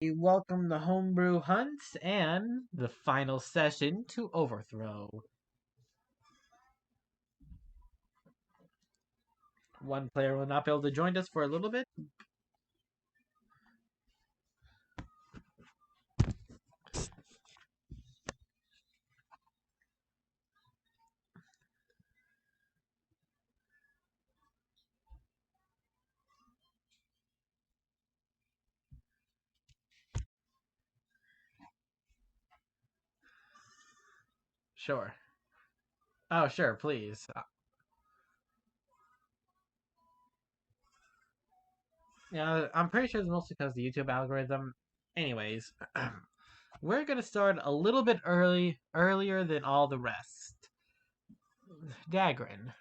We welcome the homebrew hunts and the final session to Overthrow. One player will not be able to join us for a little bit. Sure. Oh, sure, please. Yeah, I'm pretty sure it's mostly because of the YouTube algorithm. Anyways, we're gonna start a little bit earlier than all the rest. Dagrin,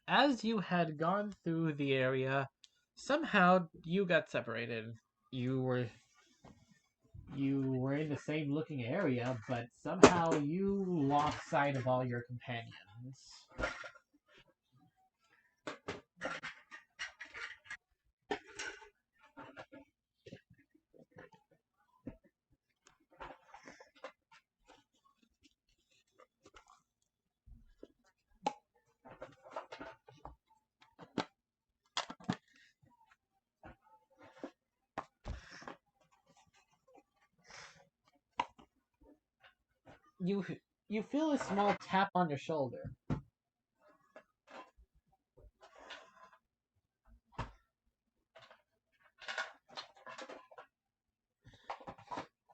as you had gone through the area, somehow you got separated. You were you were in the same looking area, but somehow you lost sight of all your companions. You you feel a small tap on your shoulder.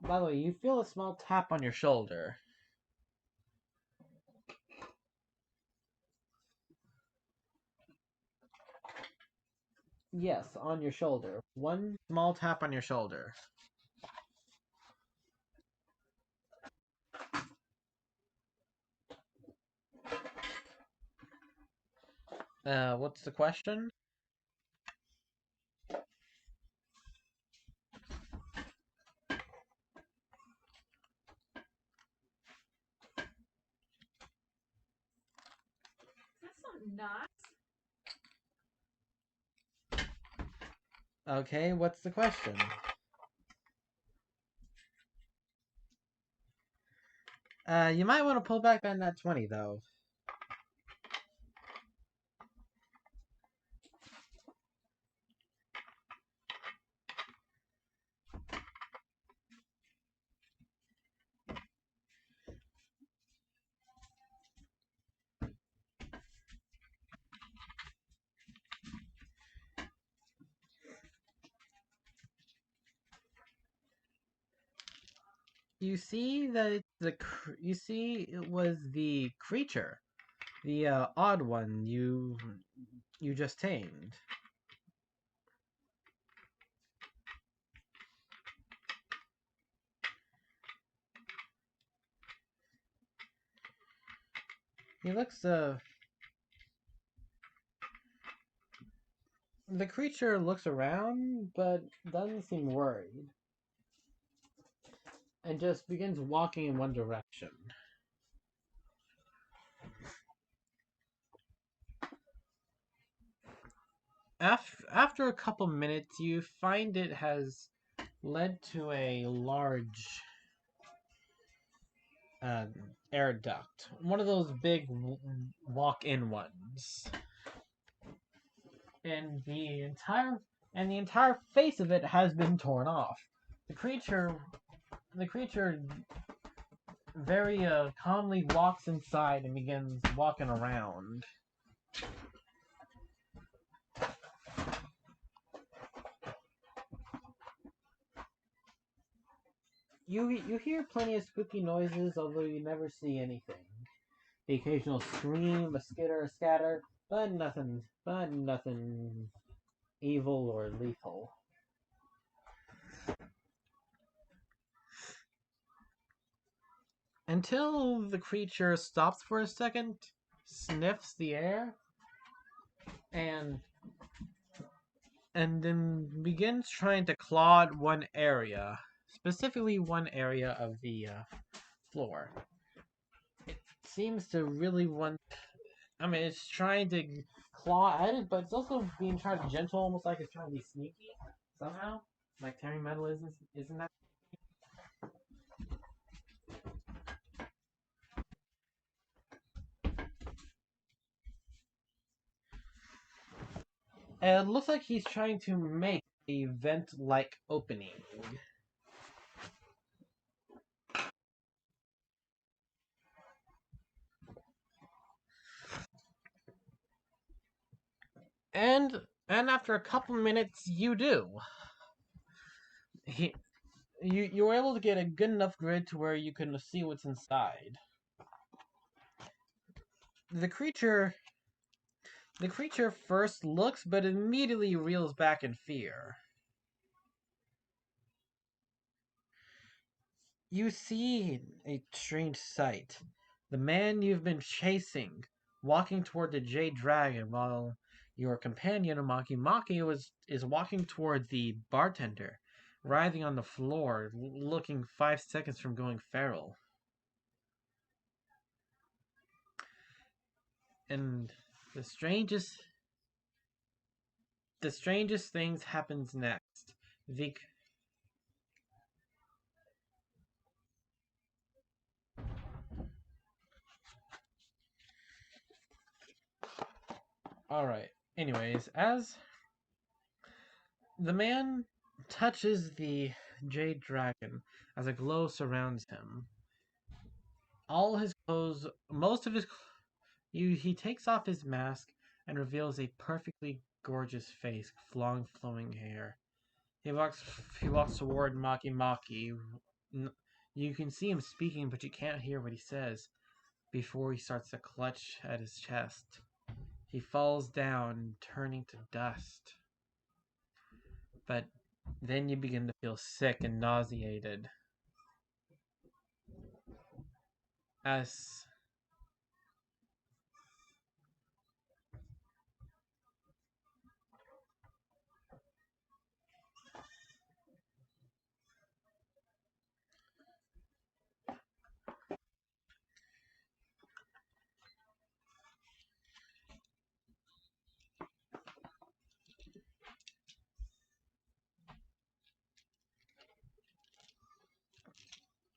By the way, you feel a small tap on your shoulder. Yes, on your shoulder. One small tap on your shoulder. What's the question? Okay, what's the question? You might want to pull back on that 20, though. You see that you see it was the creature, the odd one you just tamed. He looks the creature looks around but doesn't seem worried and just begins walking in one direction. After a couple minutes, you find it has led to a large uh, air duct, one of those big walk-in ones, and the entire face of it has been torn off. The creature, the creature, very calmly walks inside and begins walking around. You hear plenty of spooky noises, although you never see anything. The occasional scream, a skitter, a scatter, but nothing evil or lethal. Until the creature stops for a second, sniffs the air, and and then begins trying to claw at one area, specifically one area of the floor. It seems to really want. I mean, it's trying to claw at it, but it's also being trying to gentle, almost like it's trying to be sneaky somehow. Like tearing metal isn't that? It looks like he's trying to make a vent-like opening. And after a couple minutes, you do. He, you were able to get a good enough grid to where you can see what's inside. The creature the creature first looks but immediately reels back in fear. You see a strange sight. The man you've been chasing walking toward the Jade Dragon while your companion Maki Maki is walking toward the bartender, writhing on the floor, looking 5 seconds from going feral. And the strangest the strangest things happens next. The All right. Anyways, as the man touches the Jade Dragon as a glow surrounds him, all his clothes, most of his, he takes off his mask and reveals a perfectly gorgeous face, long flowing hair. He walks, he walks toward Maki Maki. You can see him speaking, but you can't hear what he says before he starts to clutch at his chest. He falls down, turning to dust. But then you begin to feel sick and nauseated. As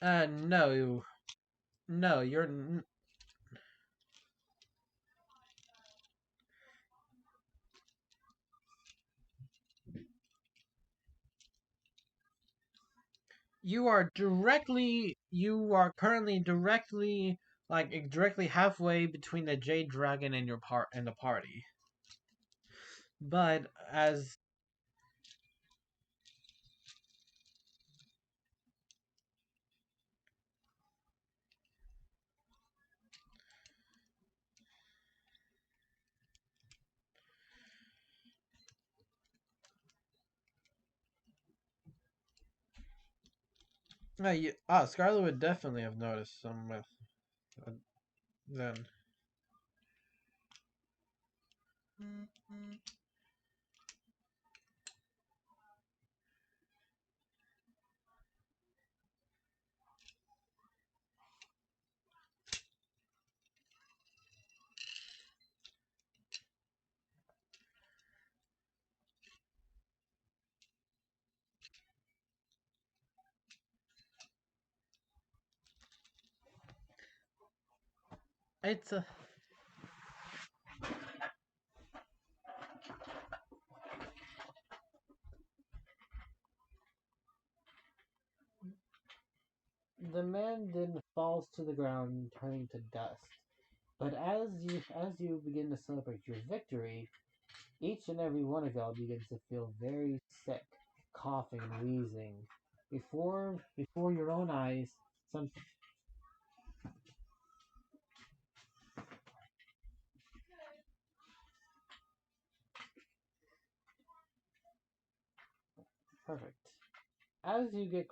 no, no, you are currently directly directly halfway between the Jade Dragon and your part and the party. But as Scarlet would definitely have noticed some then. It's a The man then falls to the ground, turning to dust. But as you begin to celebrate your victory, each and every one of y'all begins to feel very sick, coughing and wheezing. Before your own eyes, some perfect. As you get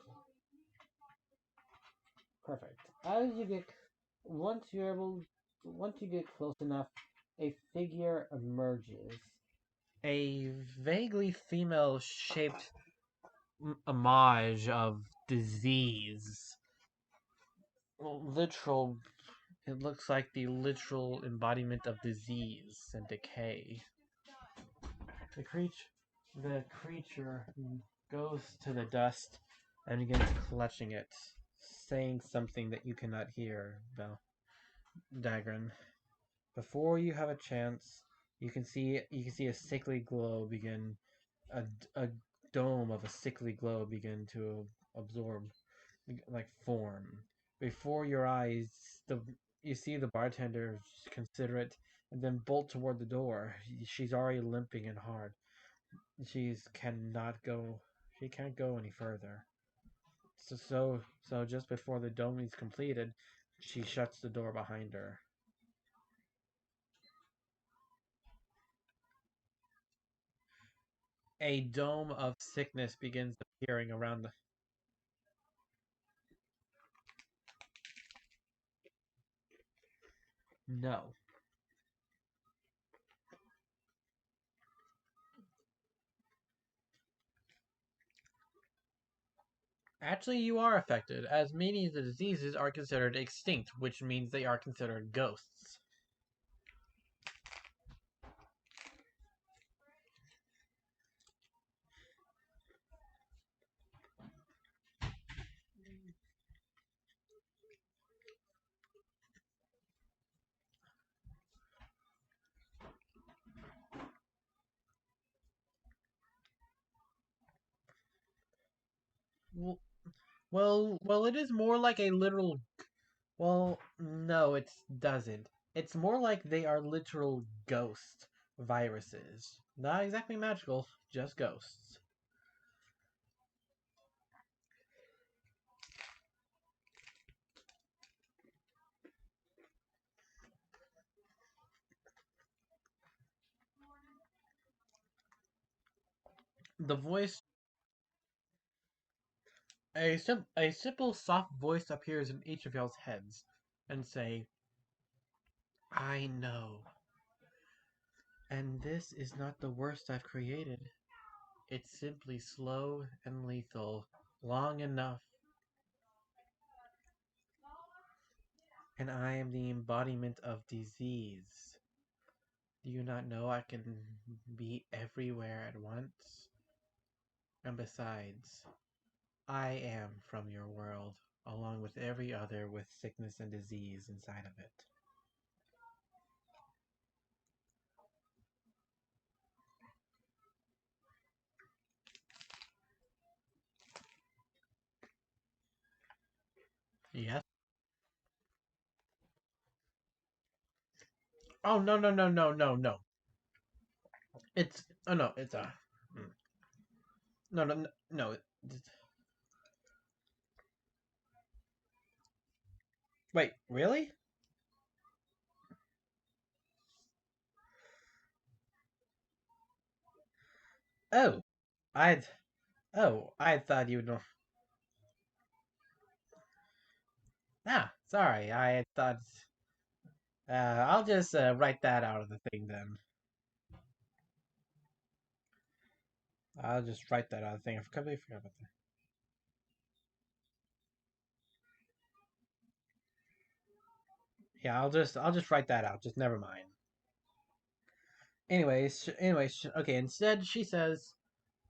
perfect. As you get once you're able once you get close enough, a figure emerges. A vaguely female shaped homage of disease. Literal It looks like the literal embodiment of disease and decay. The creature goes to the dust and begins clutching it, saying something that you cannot hear, Dagran. Before you have a chance, you can see a sickly glow begin, a dome of a sickly glow begin to absorb, like form before your eyes. The You see the bartender consider it and then bolt toward the door. She's already limping and hard. She's cannot go. She can't go any further. So just before the dome is completed, she shuts the door behind her. A dome of sickness begins appearing around the. No. Actually, you are affected, as many of the diseases are considered extinct, which means they are considered ghosts. Well, it is more like a literal. Well, no, it doesn't. It's more like they are literal ghost viruses. Not exactly magical, just ghosts. The voice, a simple, soft voice appears in each of y'all's heads, and say, "I know, and this is not the worst I've created. It's simply slow and lethal, long enough, and I am the embodiment of disease. Do you not know I can be everywhere at once? And besides, I am from your world, along with every other with sickness and disease inside of it." Yes? Oh, no, no, no, no, no, no. It's, oh no, it's a, no, no, no, no. Wait, really? Oh, I'd, I thought you'd know. Ah, sorry, I thought, I'll just write that out of the thing then. I'll just write that out of the thing. I completely forgot about that. Yeah, I'll just write that out. Just never mind. Anyways, okay. Instead, she says,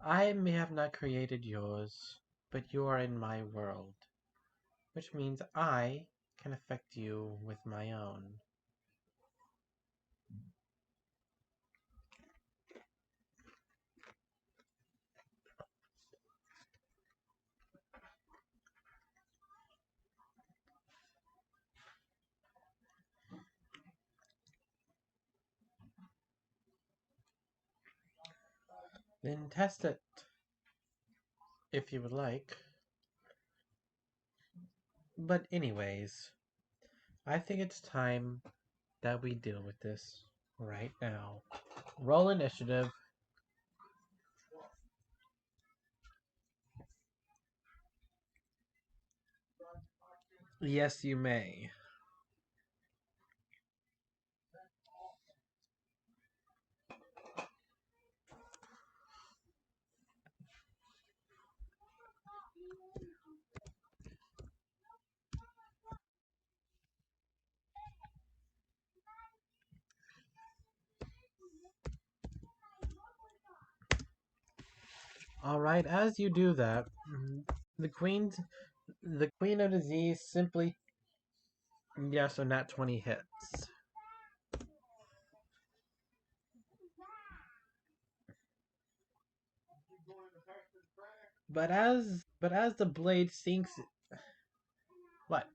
"I may have not created yours, but you are in my world, which means I can affect you with my own." Then test it if you would like. But anyways, I think it's time that we deal with this right now. Roll initiative. Yes, you may. Alright, as you do that, the queen the Queen of Disease simply, yes, so nat 20 hits. But as the blade sinks, what?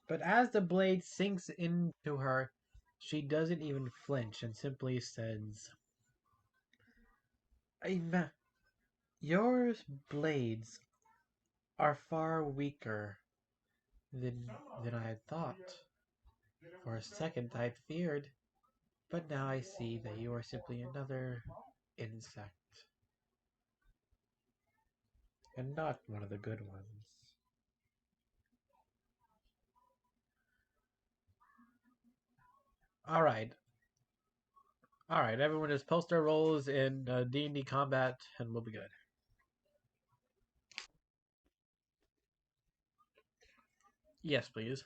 But as the blade sinks into her, she doesn't even flinch and simply says, "I'm, your blades are far weaker than I had thought. For a second I had feared, but now I see that you are simply another insect, and not one of the good ones." Alright, alright, everyone just post their roles in D&D combat, and we'll be good. Yes, please.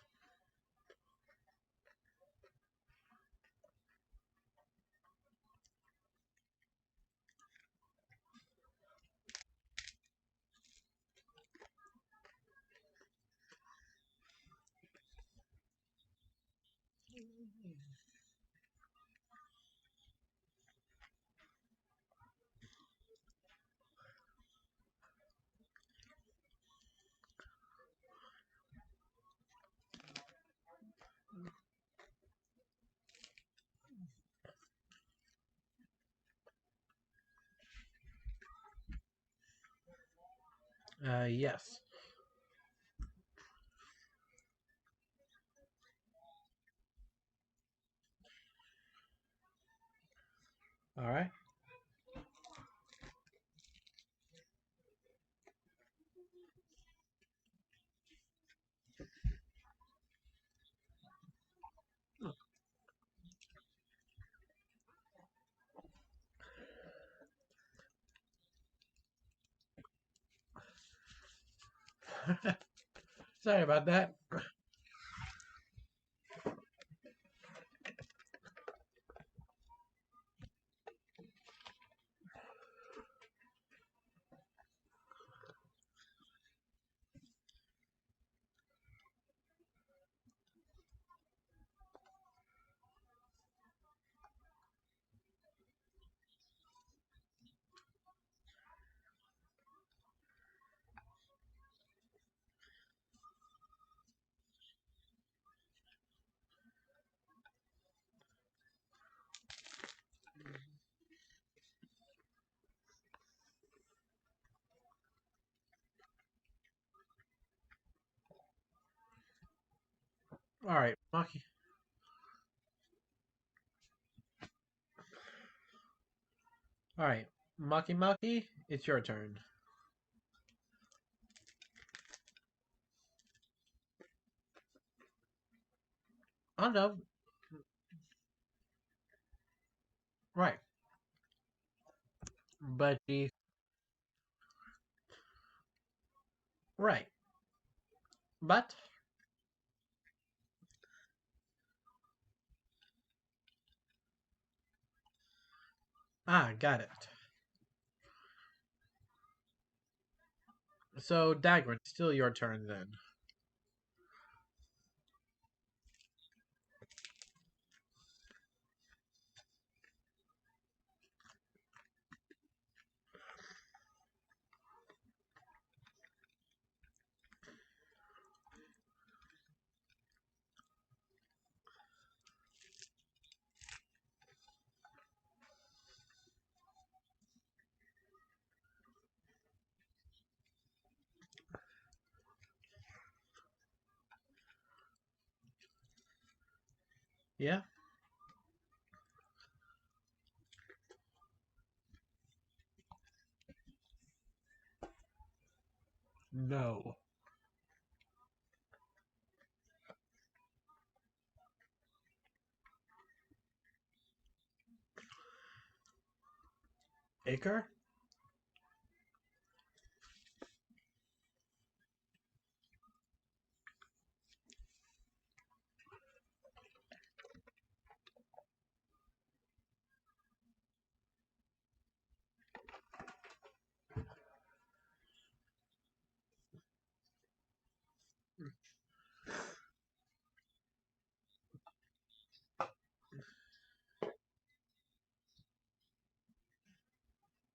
Yes. Alright. Sorry about that. Alright, Maki. Alright, Maki Maki, it's your turn. Oh no. Right. But she. Right. But. Ah, got it. So, Dagger, it's still your turn then. Yeah? No. Acre?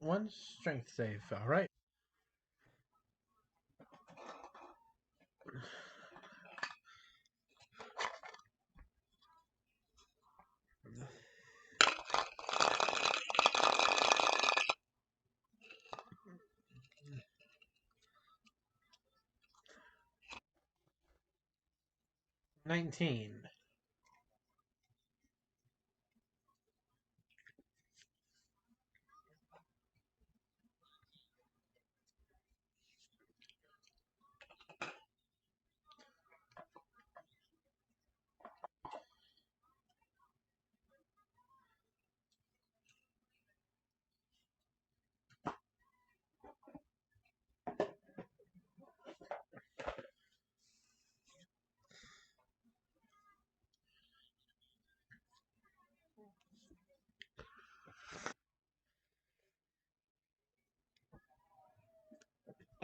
One strength save. All right. 19.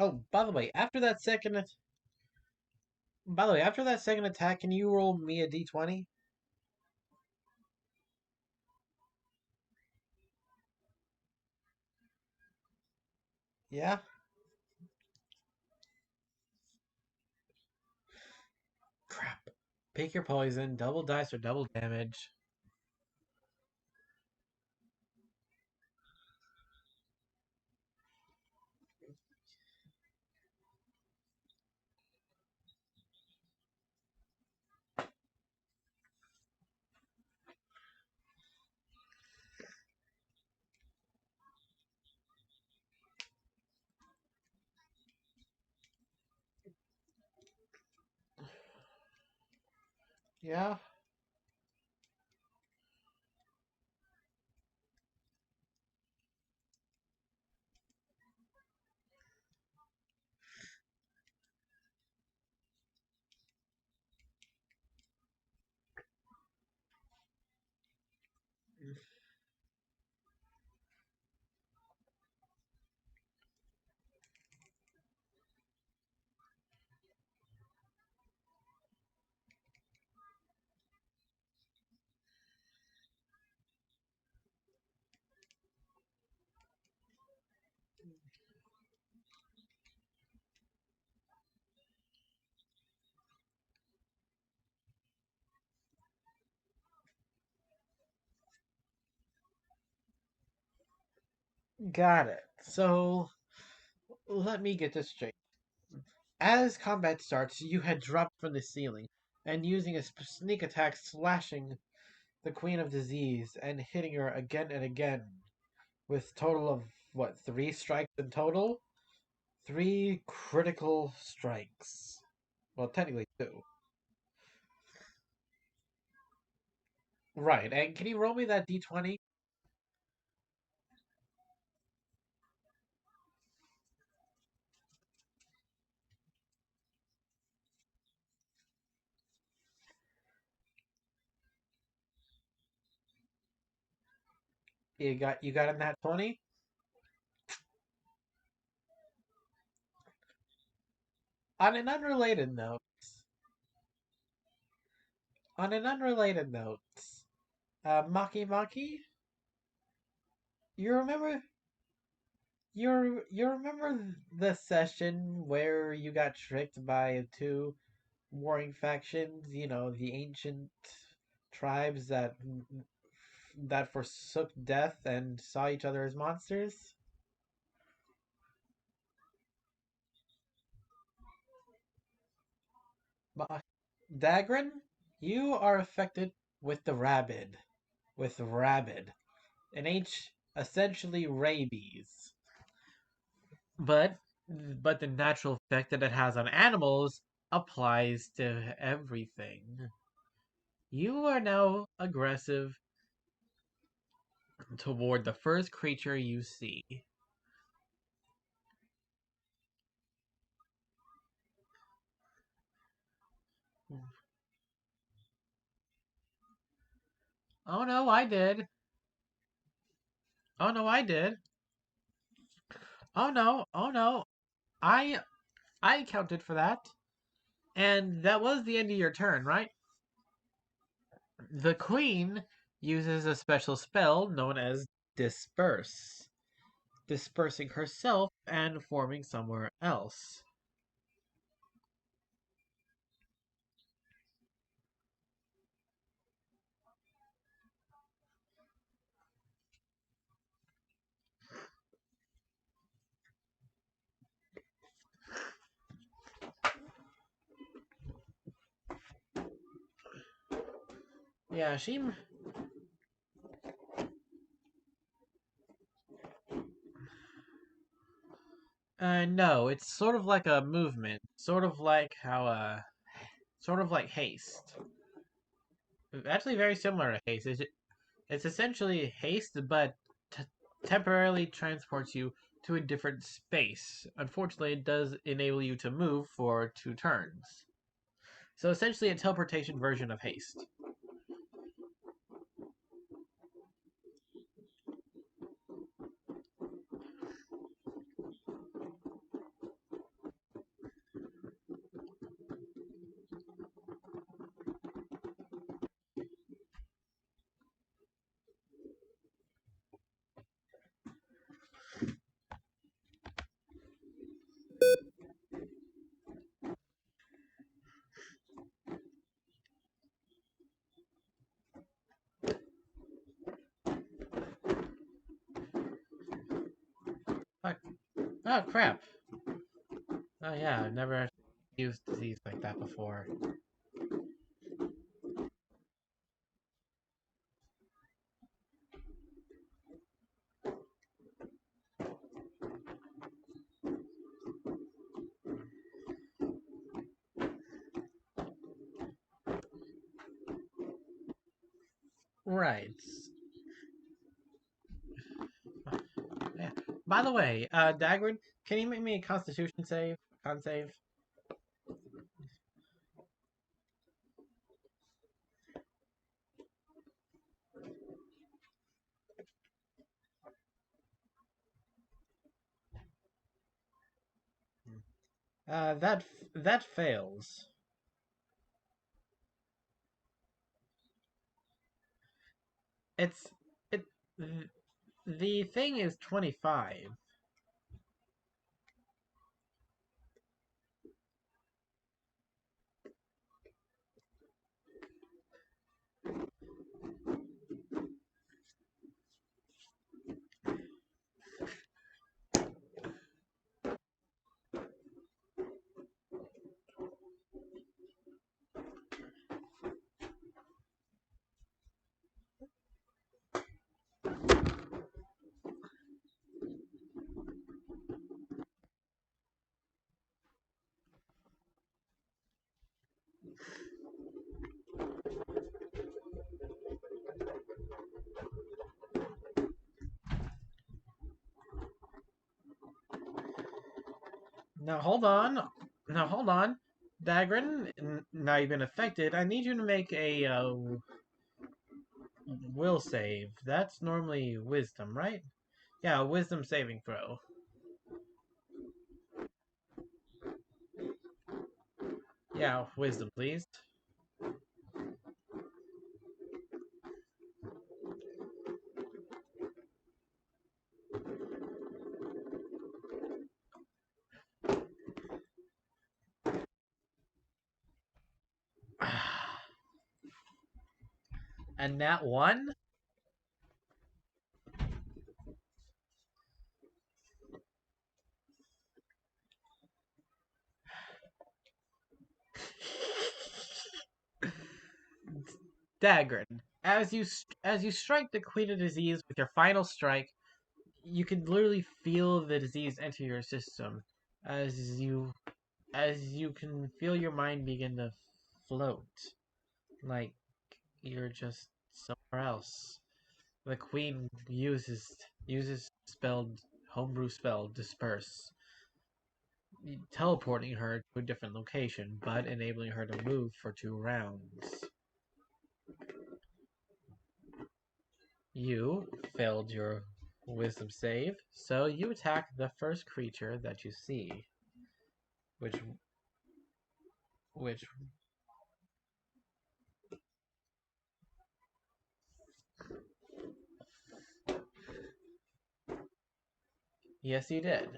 Oh, by the way, after that second attack, can you roll me a d20? Yeah. Crap. Pick your poison, double dice or double damage. Yeah. Got it. So, let me get this straight. As combat starts, you had dropped from the ceiling and using a sneak attack, slashing the Queen of Disease and hitting her again and again with total of what, 3 strikes in total? 3 critical strikes. Well, technically 2. Right, and can you roll me that d20? You got in that 20? On an unrelated note, on an unrelated note, Maki Maki, you remember you remember the session where you got tricked by 2 warring factions, the ancient tribes that forsook death and saw each other as monsters? Dagran, you are affected with the rabid. With rabid. An H essentially rabies. But but the natural effect that it has on animals applies to everything. You are now aggressive toward the first creature you see. Oh no, I did. Oh no, I did. Oh no, oh no. I I counted for that. And that was the end of your turn, right? The queen uses a special spell known as Disperse. dispersing herself and forming somewhere else. Yeah, she. No, it's sort of like a movement, sort of like haste. Actually, very similar to haste. It's essentially haste, but t- temporarily transports you to a different space. Unfortunately, it does enable you to move for 2 turns. So essentially, a teleportation version of haste. Oh, oh crap! Oh yeah, I've never used disease like that before. Right. Yeah. By the way, Dagwood, can you make me a Constitution save? Con save? That fails. It's it. The thing is 25. Now hold on. Now hold on. Dagrin, now you've been affected. I need you to make a will save. That's normally wisdom, right? Yeah, a wisdom saving throw. Yeah, wisdom, please. And that one? Dagrin. As you strike the Queen of Disease with your final strike, you can literally feel the disease enter your system as you can feel your mind begin to float like you're just somewhere else. The queen uses spelled homebrew spell disperse, teleporting her to a different location, but enabling her to move for 2 rounds. You failed your wisdom save, so you attack the first creature that you see, which which Yes, you did.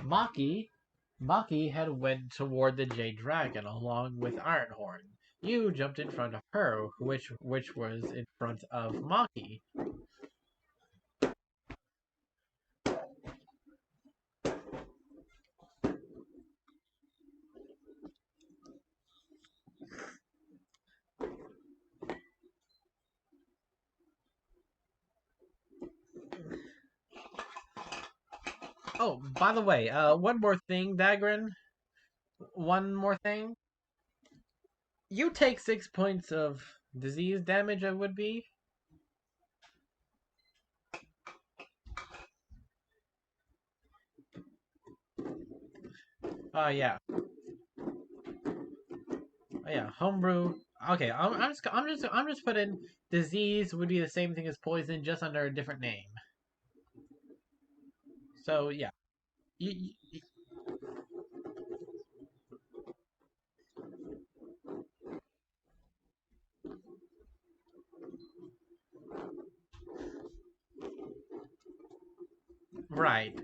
Maki, Maki had went toward the Jade Dragon along with Ironhorn. You jumped in front of her, which was in front of Maki. Oh, by the way, one more thing, Dagrin. One more thing. You take 6 points of disease damage. It would be. Yeah. Yeah, homebrew. Okay, I'm just putting disease would be the same thing as poison, just under a different name. So yeah, you, right.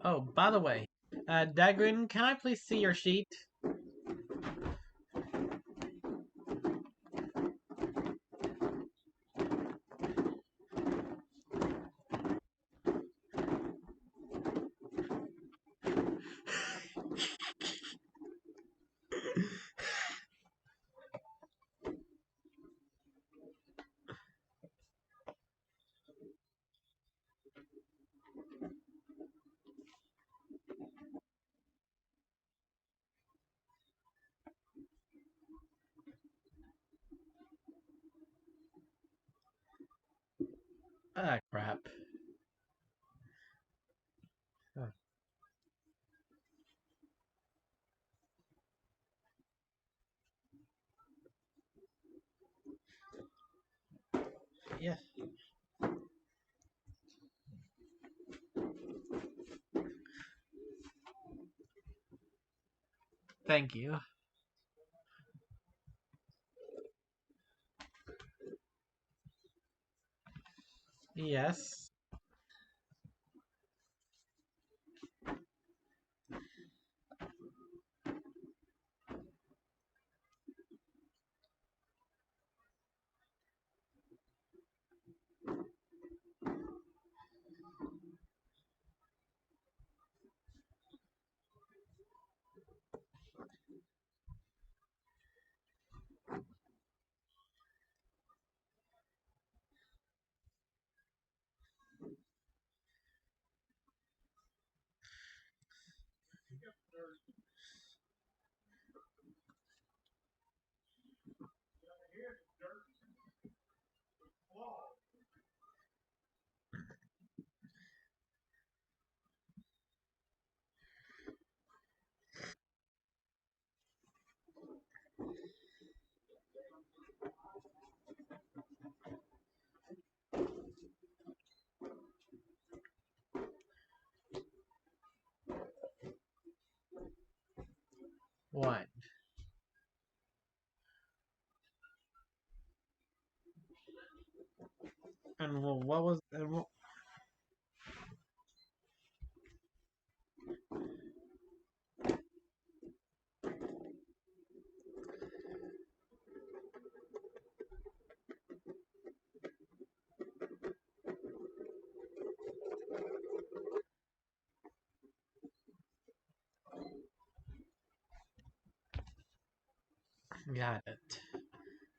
Oh, by the way, Dagrin, can I please see your sheet? Ah, crap. Huh. Yes, thank you. Yes. One. And what was? Got it.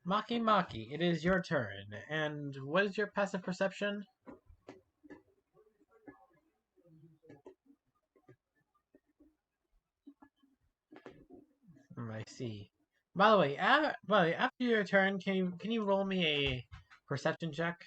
Maki Maki, it is your turn. And what is your passive perception? I see. By the way, after your turn, can you roll me a perception check?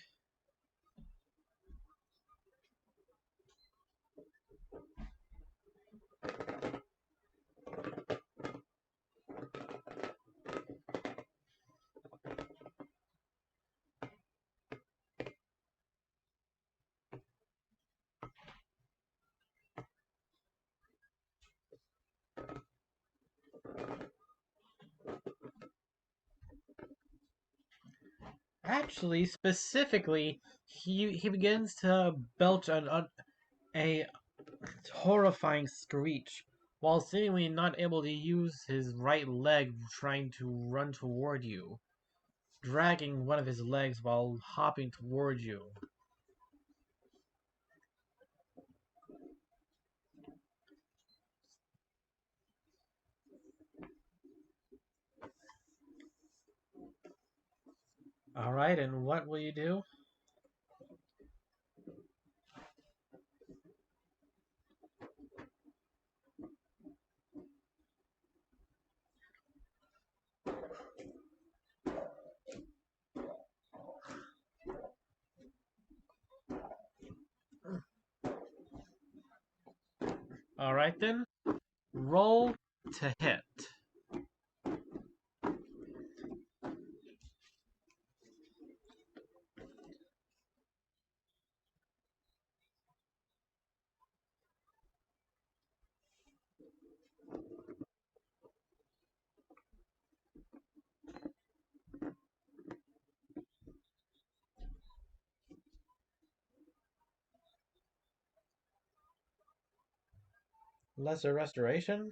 Actually, specifically, he begins to belch a horrifying screech while seemingly not able to use his right leg, trying to run toward you, dragging one of his legs while hopping toward you. Alright, and what will you do? Alright then, roll to hit. Lesser restoration?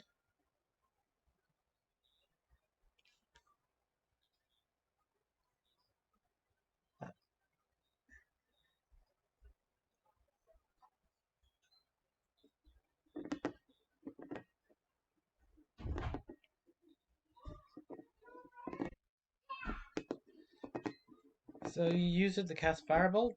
So you use it to cast Firebolt?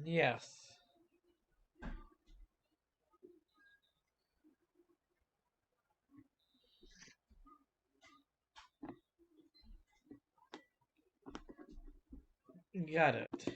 Yes. Got it.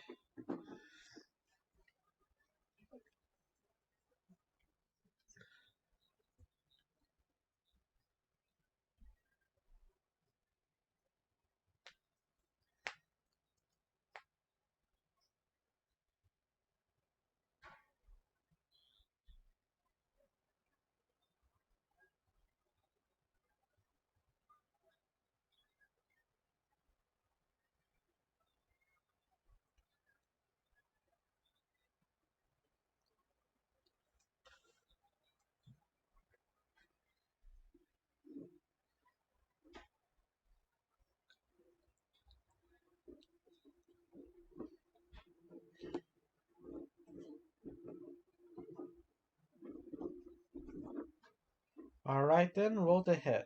Alright then, roll to hit.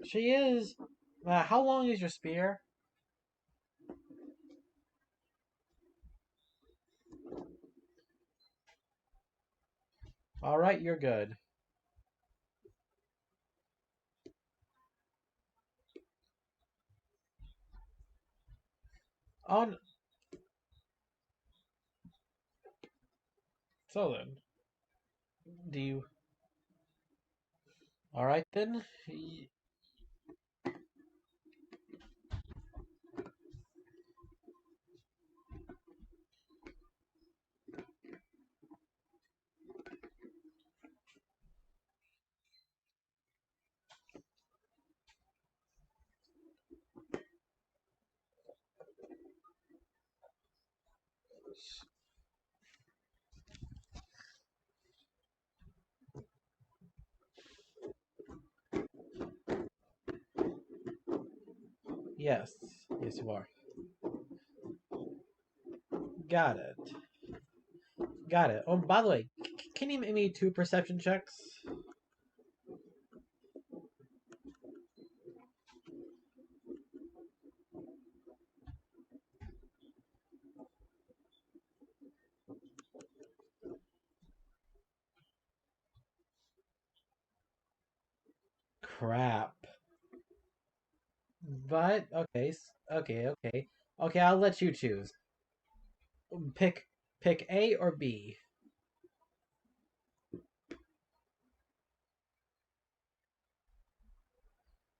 She is. How long is your spear? Alright, you're good. On. So then. Do you. Alright then. Yes. Yes, you are. Got it. Got it. Oh, by the way, can you make me two perception checks? Crap. But okay, okay. Okay, I'll let you choose. Pick pick A or B.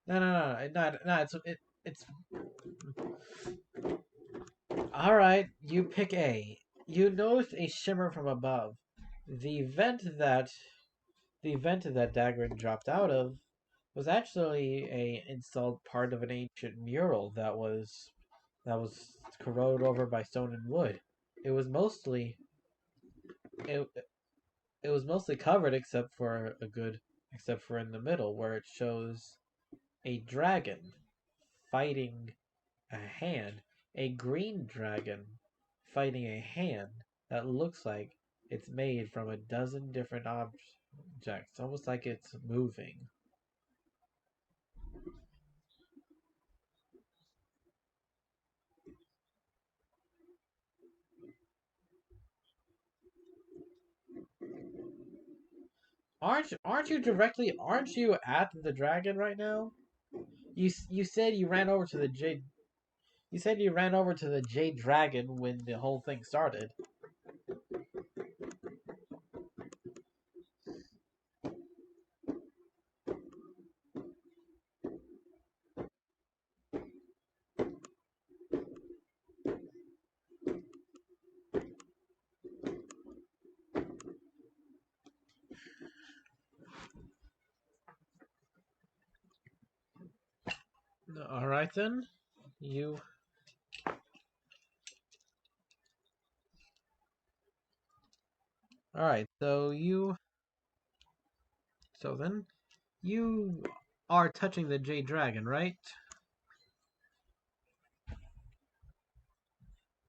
No, no, no, no, no. It's Alright, you pick A. You notice a shimmer from above. The vent that Dagrin dropped out of was actually a installed part of an ancient mural that was corroded over by stone and wood. It was mostly it, it was mostly covered except for in the middle where it shows a dragon fighting a hand, a green dragon fighting a hand that looks like it's made from a dozen different objects, almost like it's moving. Aren't you at the dragon right now? You said you ran over to the jade you said you ran over to the jade dragon when the whole thing started. All right then. You All right. So then you are touching the jade dragon, right?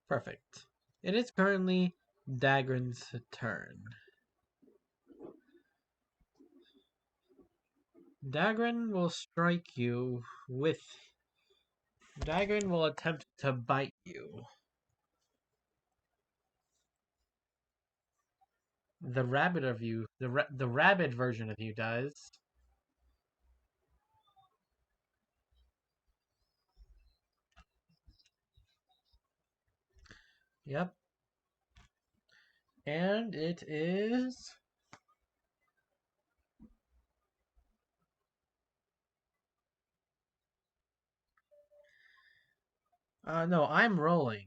Perfect. It is currently Dagrin's turn. Dagrin will strike you with. Dagrin will attempt to bite you. The rabid version of you does. Yep. And it is. No, I'm rolling.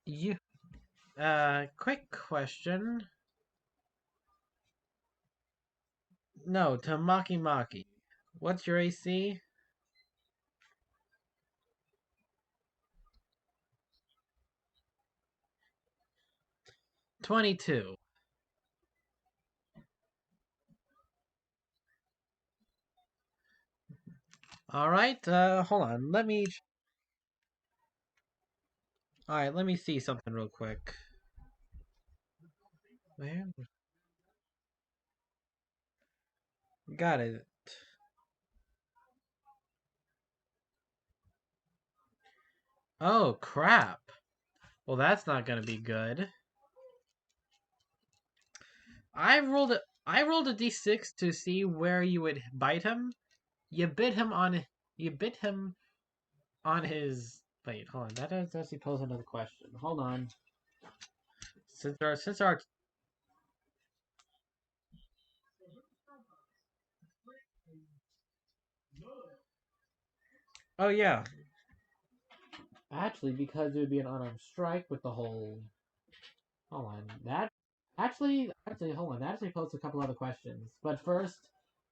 You. Quick question. No, to Maki Maki. What's your AC? 22. Alright, hold on. Alright, let me see something real quick. Where? Got it. Oh, crap. Well, that's not gonna be good. I rolled a d6 to see where you would bite him. You bit him on you bit him on his wait, hold on. That does actually pose another question. Hold on. Since our Oh yeah. Actually, because it would be an unarmed strike with the whole hold on. Actually hold on. That actually poses a couple other questions. But first,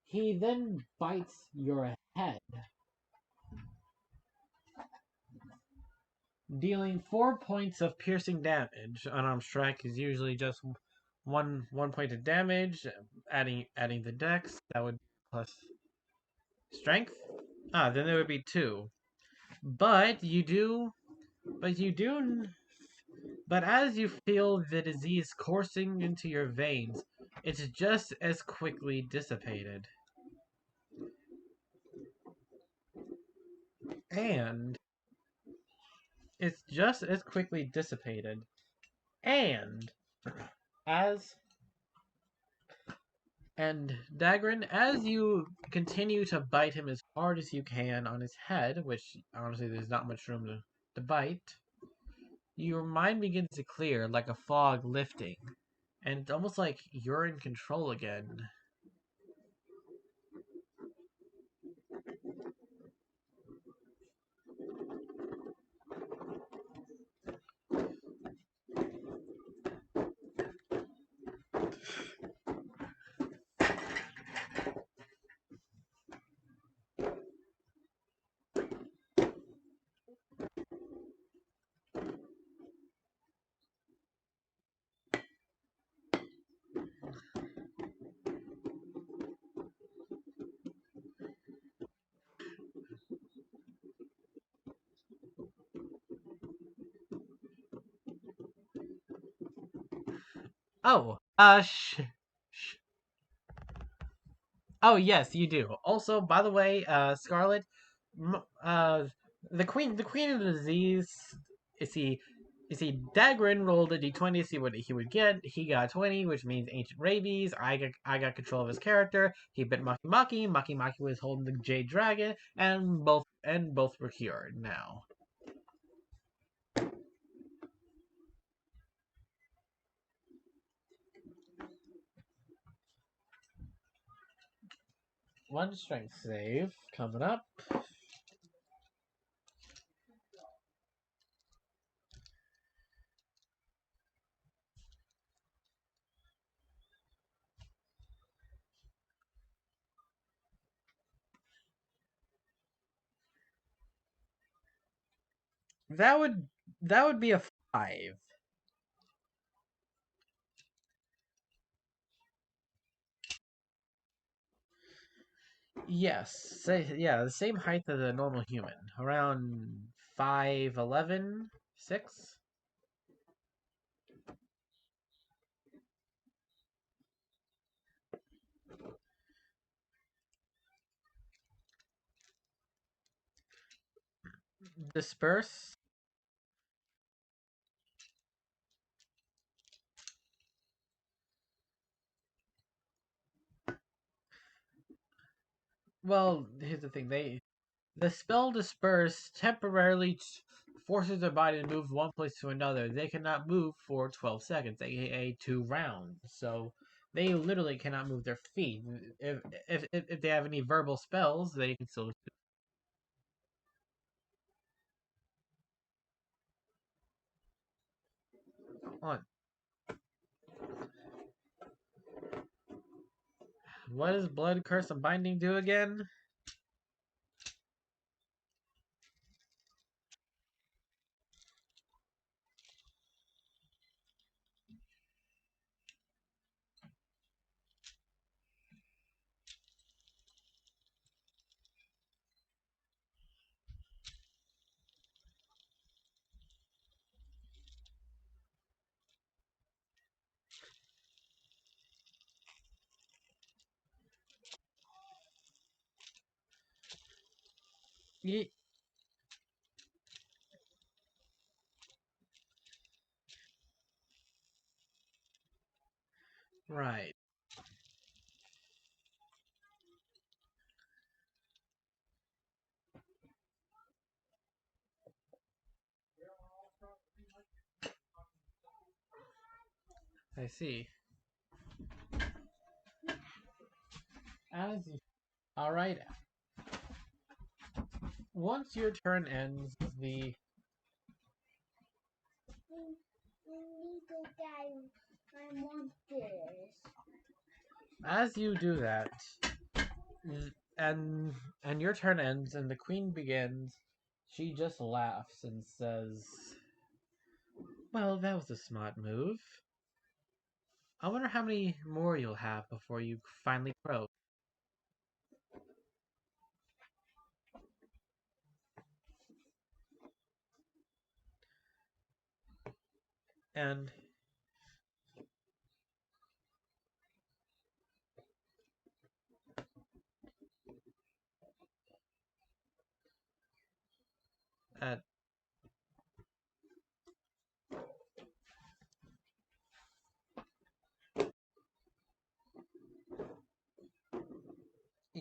he then bites your head, dealing 4 points of piercing damage. Unarmed strike is usually just one point of damage. Adding the dex, that would plus strength. Then there would be two. But you do, but you do, but as you feel the disease coursing into your veins, it's just as quickly dissipated. And it's just as quickly dissipated. And as And Dagrin, as you continue to bite him as hard as you can on his head, which honestly there's not much room to bite, your mind begins to clear like a fog lifting, and it's almost like you're in control again. Oh, oh yes, you do. Also, by the way, Scarlet, the queen of the disease. Is he? Is he? Dagrin rolled a d20 to see what he would get. He got 20, which means ancient rabies. I got control of his character. He bit Maki Maki. Maki Maki was holding the jade dragon, and both were cured now. One strength save coming up. That would that would be a 5. Yes, yeah, the same height as a normal human, around 5'11", 6. Disperse. Well, here's the thing: the spell disperse temporarily forces their body to move one place to another. They cannot move for 12 seconds, aka 2 rounds. So they literally cannot move their feet. If they have any verbal spells, they can still. On. What does Blood Curse and Binding do again? Ye- right. I see. As you, all right. Once your turn ends, the as you do that, and and your turn ends, and the queen begins. She just laughs and says, "Well, that was a smart move. I wonder how many more you'll have before you finally croak." And at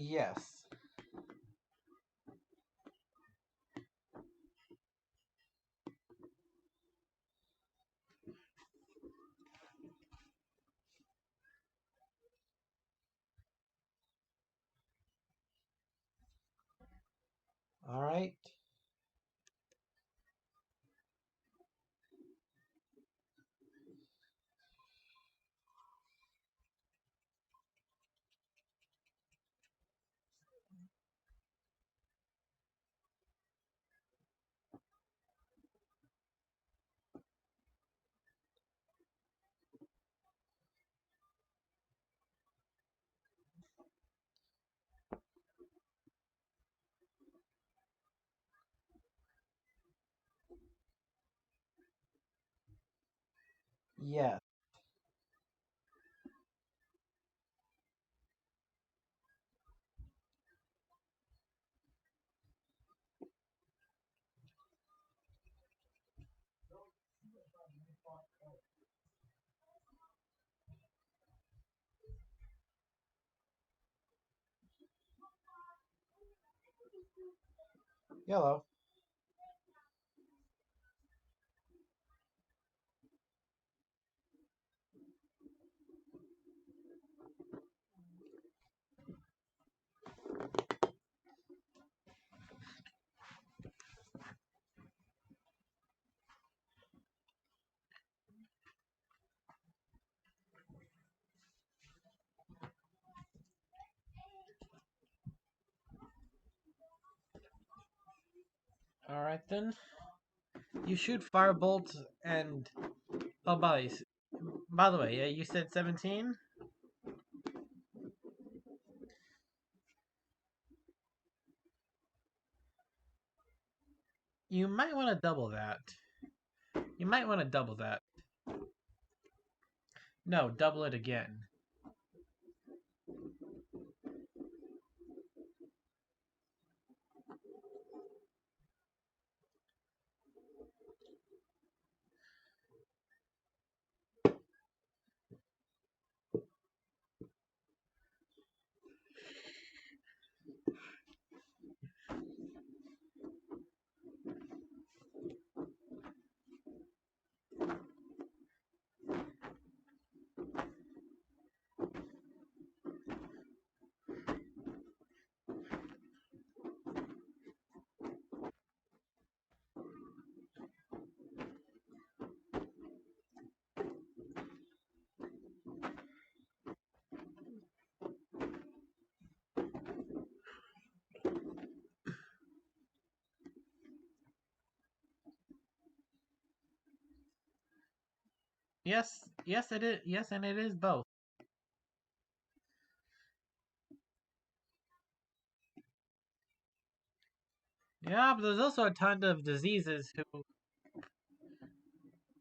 Yes. All right. Yes. Yellow. All right then. You shoot firebolt and oh, by the way, yeah, you said 17. You might want to double that. You might want to double that. No, double it again. Yes, yes, it is. Yes, and it is both. Yeah, but there's also a ton of diseases who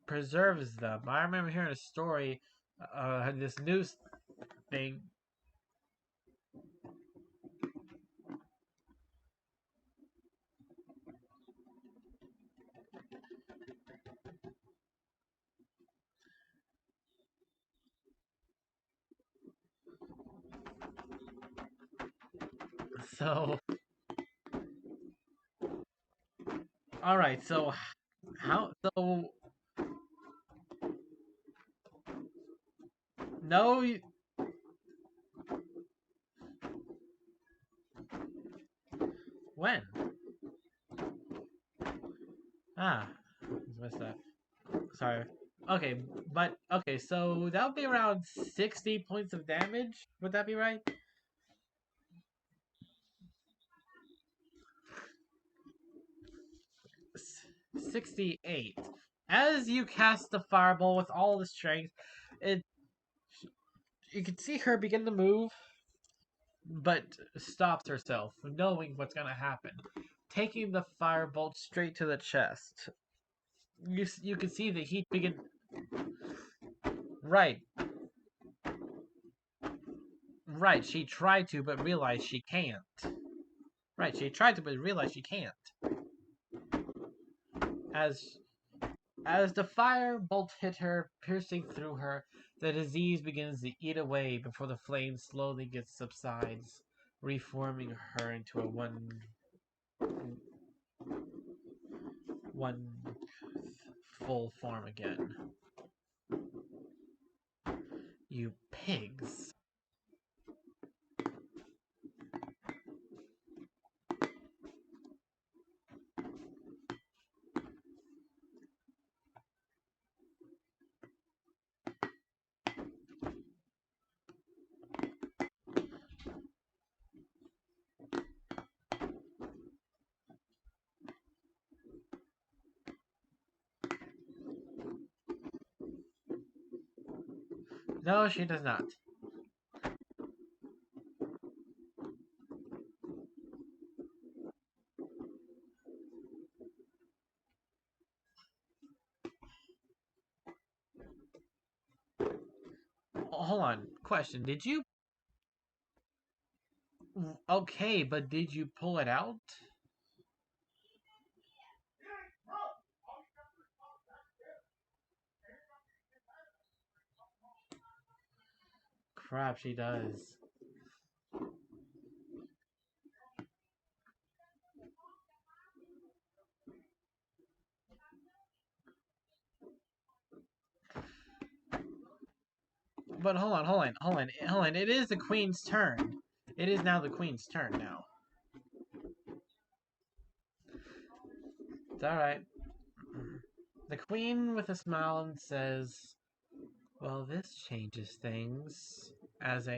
preserves them. I remember hearing a story, this news thing. So, all right. So, how? So, no. When? Ah, what's that? Sorry. Okay, but okay. So that would be around 60 points of damage. Would that be right? 68. As you cast the fireball with all the strength, it you can see her begin to move, but stops herself, knowing what's gonna happen, taking the firebolt straight to the chest. You can see the heat begin. Right, right. She tried to, but realized she can't. Right, she tried to, but realized she can't. As as the firebolt hit her, piercing through her, the disease begins to eat away before the flame slowly gets subsides. reforming her into a one full form again. You pigs. No, she does not. Hold on. Question. Did you... Okay, but did you pull it out? Crap, she does. But hold on. It is the queen's turn. It is now the queen's turn now. It's alright. The queen with a smile says, well, this changes things. As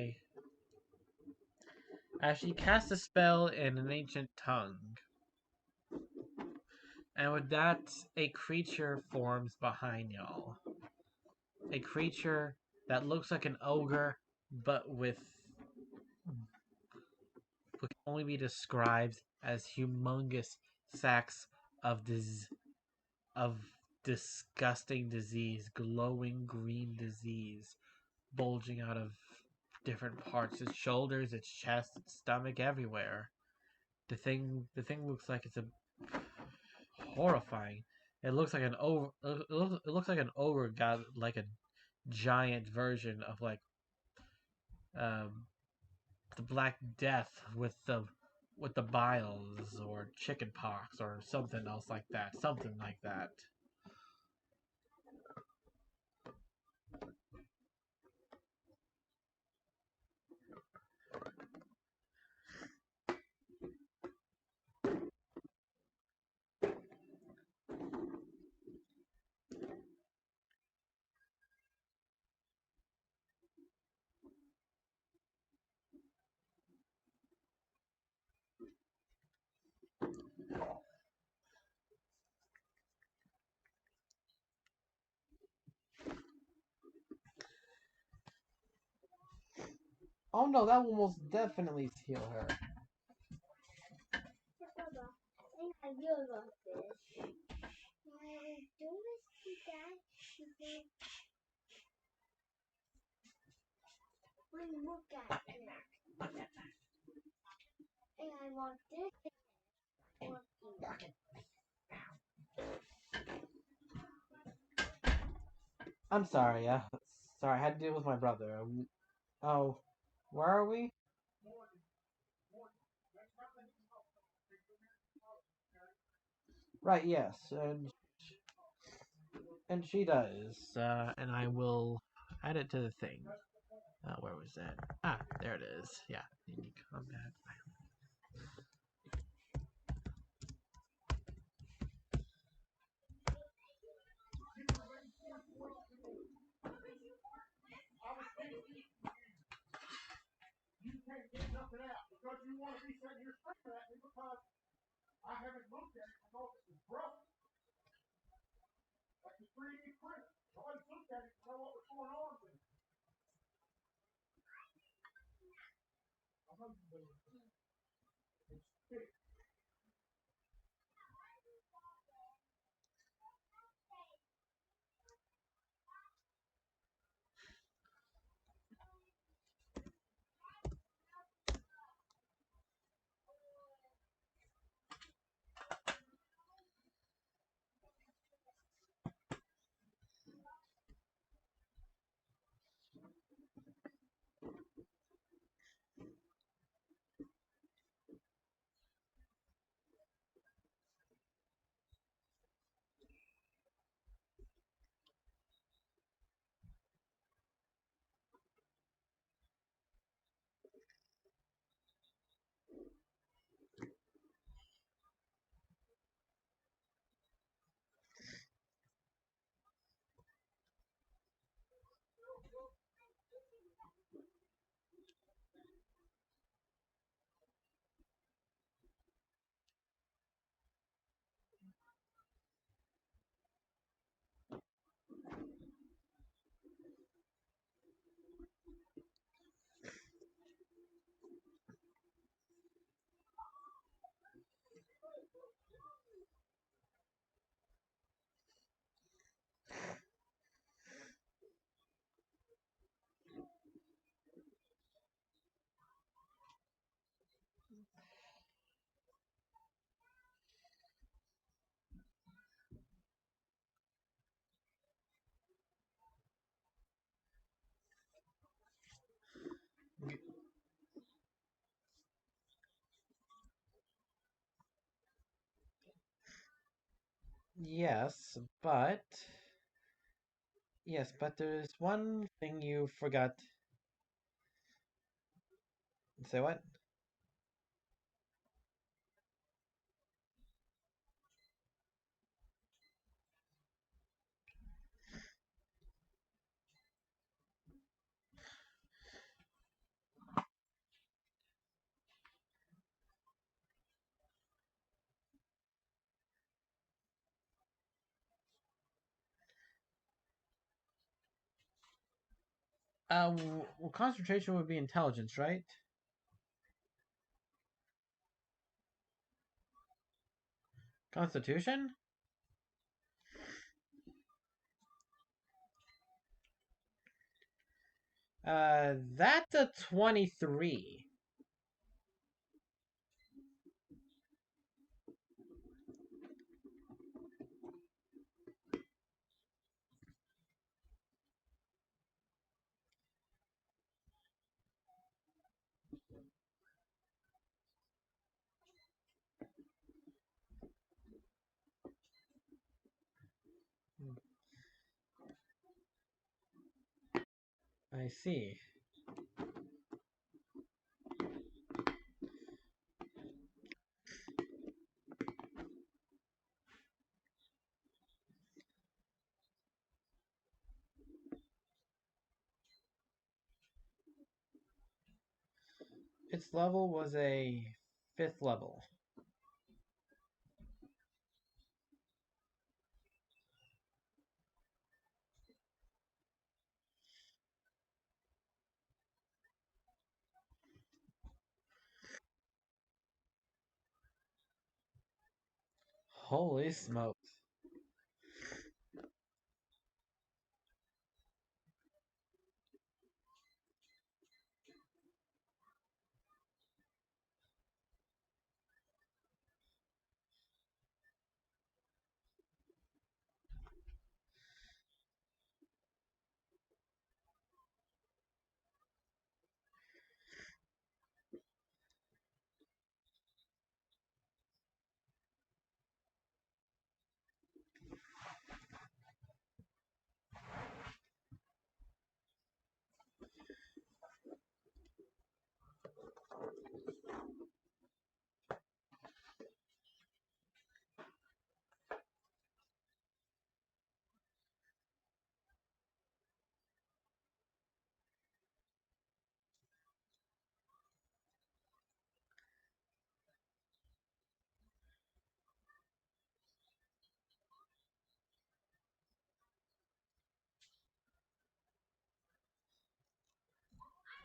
she casts a spell in an ancient tongue. And with that, a creature forms behind y'all. A creature that looks like an ogre, but with what can only be described as humongous sacks of of disgusting disease, glowing green disease, bulging out of different parts, its shoulders, its chest, its stomach, everywhere. The thing looks like it's a horrifying. It looks like an over. It looks like an ogre got like a giant version of like um, the Black Death with the biles or chicken pox or something else like that. Something like that. Oh no, that will most definitely heal her. I'm sorry. Sorry, I had to deal with my brother. Oh, where are we? Right. Yes, and she does. And I will add it to the thing. Where was that? Ah, there it is. Yeah, unique combat. Yes, but there's one thing you forgot. Say what? Well, concentration would be intelligence, right? Constitution? That's a 23. I see. Its level was a fifth level. Holy smokes.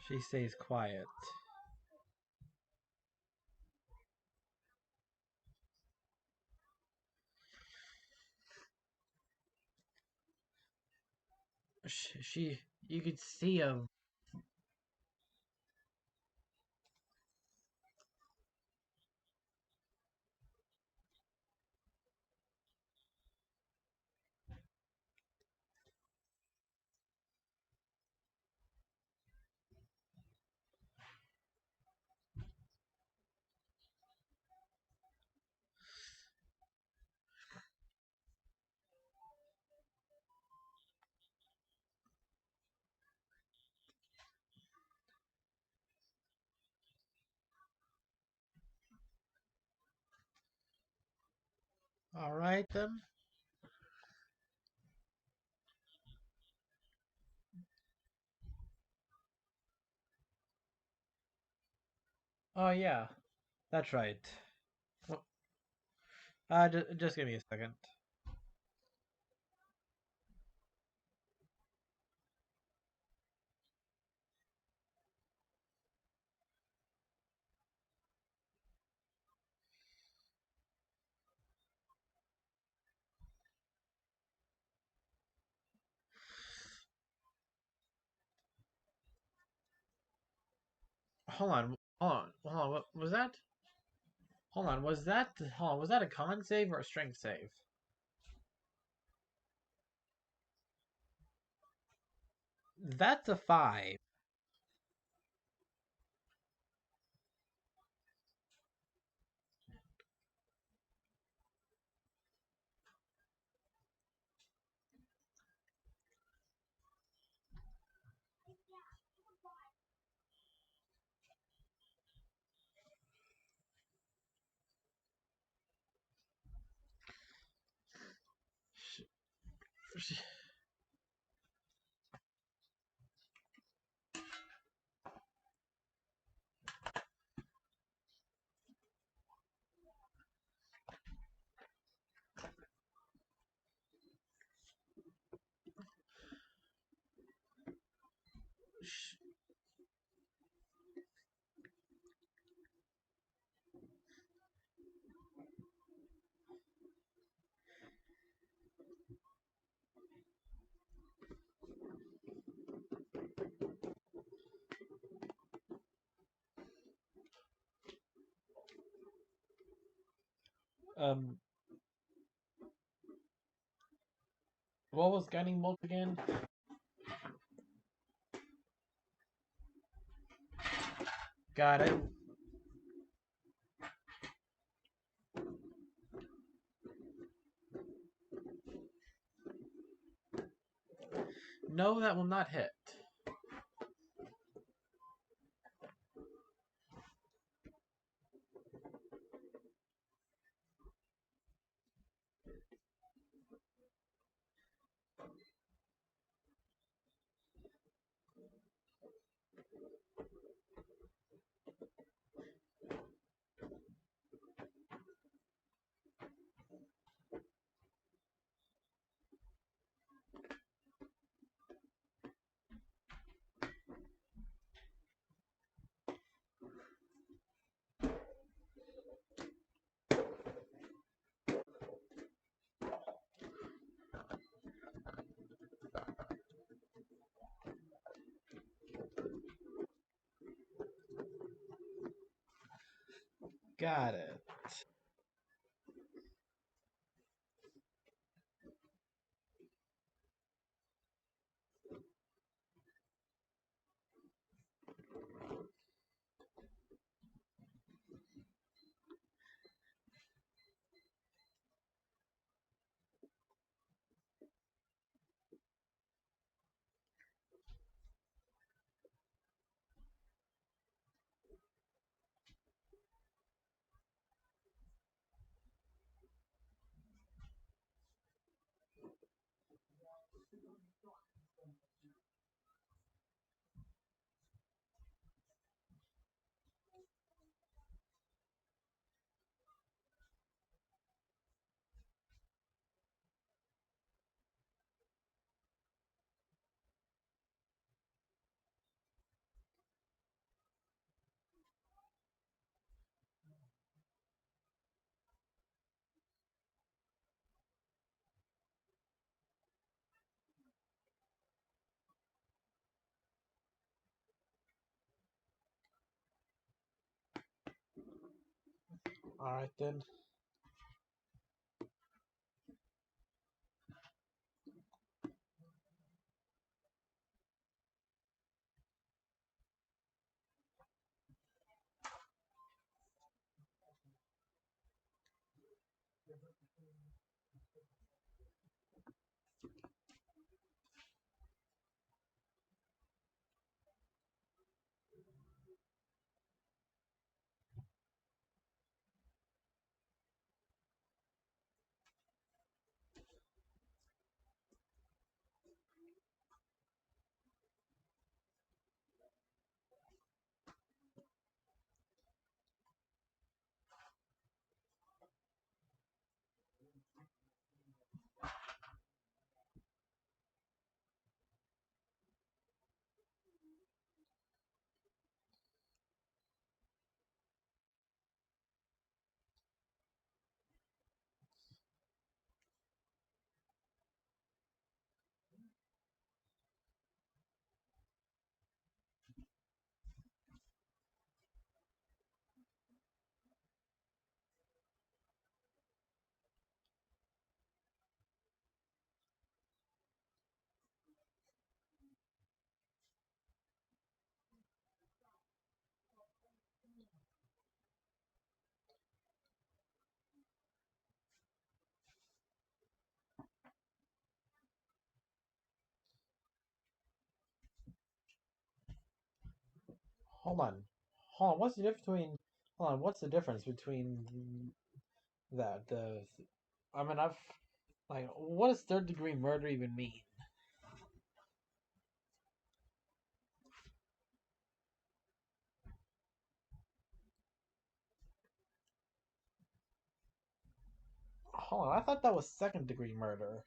She stays quiet. You could see a. Alright then. Oh, yeah, that's right. Just give me a second. Hold on. What was that? Hold on. Was that a con save or a strength save? That's a 5. Um, what was Guiding Bolt again? Got it. No, that will not hit. Got it. Alright then. Hold on. Hold on. What's the difference between? Hold on. What's the difference between that? I mean, I've like, what does third degree murder even mean? Hold on. I thought that was second degree murder.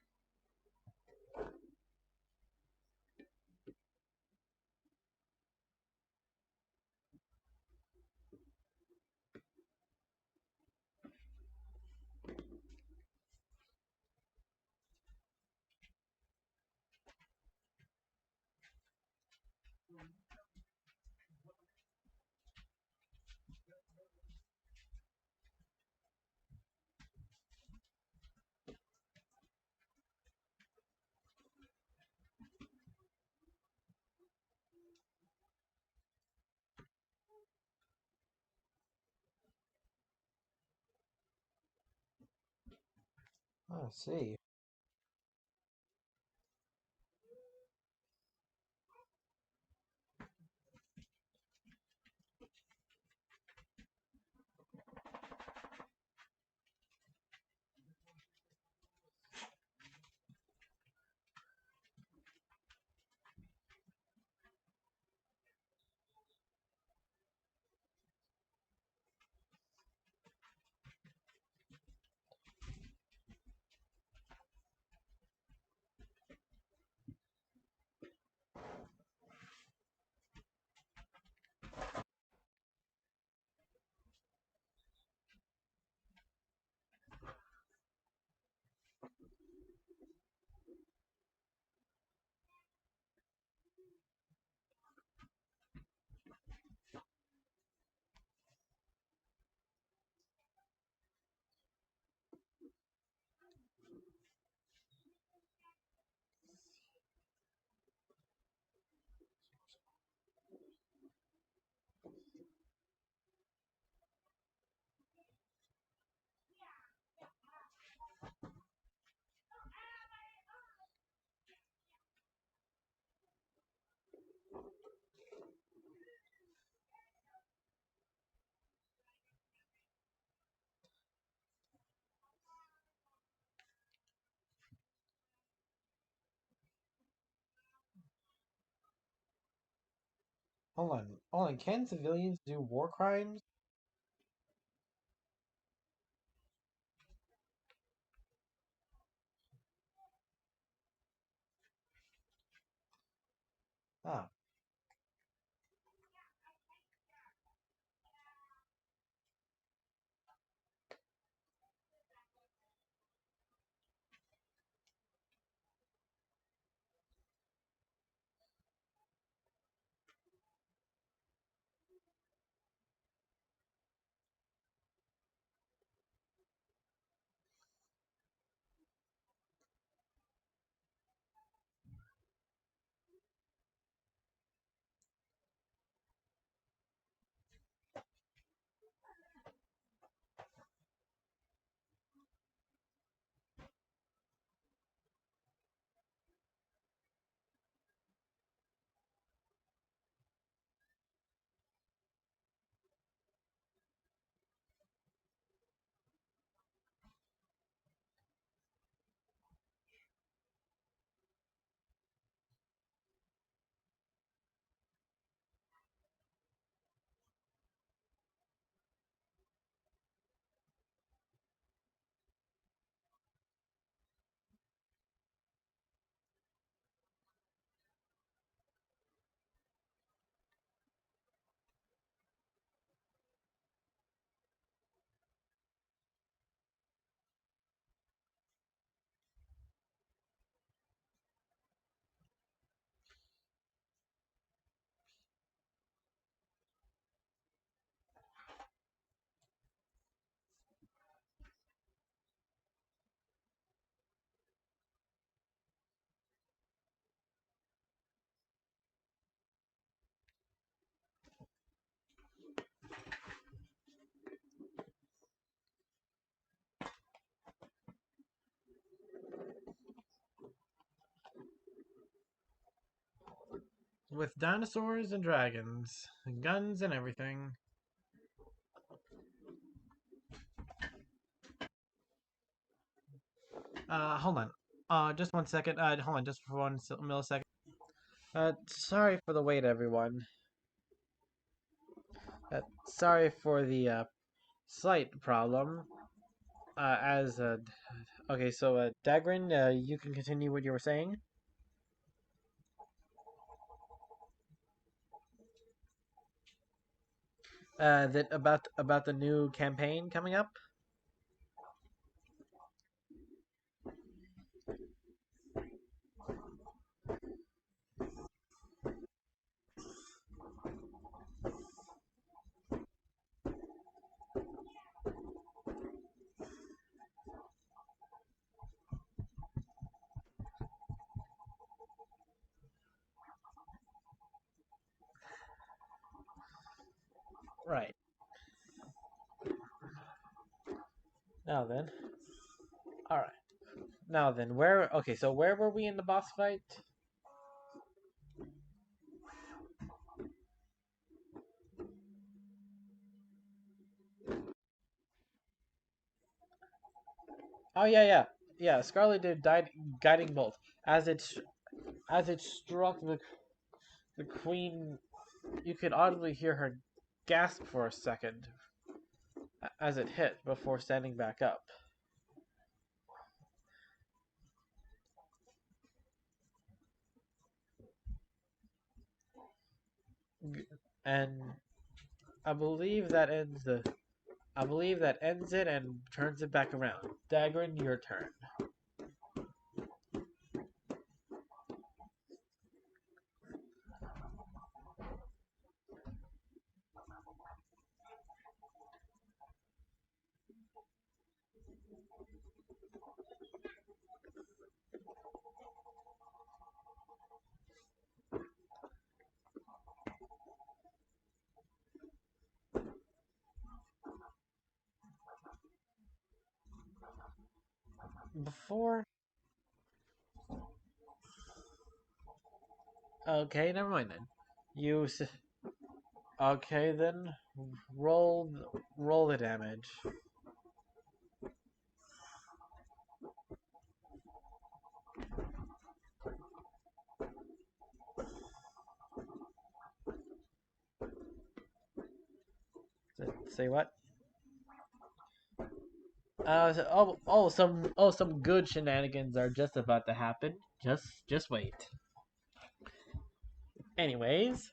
I see. Hold on. Hold on. Can civilians do war crimes? Ah, with dinosaurs and dragons, and guns and everything. Hold on. Just 1 second. Hold on, just for 1 millisecond. Sorry for the wait, everyone. Sorry for the slight problem. As okay, so Dagrin, you can continue what you were saying. That about the new campaign coming up. Right. Now then. All right. Now then, where? Okay, so where were we in the boss fight? Oh yeah. Scarlet did died guiding bolt as it struck the queen. You could audibly hear her gasp for a second as it hit before standing back up. And I believe that ends the. I believe that ends it and turns it back around. Dagrin, your turn. Before. Okay, never mind then. You. Okay then. Roll. Roll the damage. Say what? Some good shenanigans are just about to happen. Just wait. Anyways,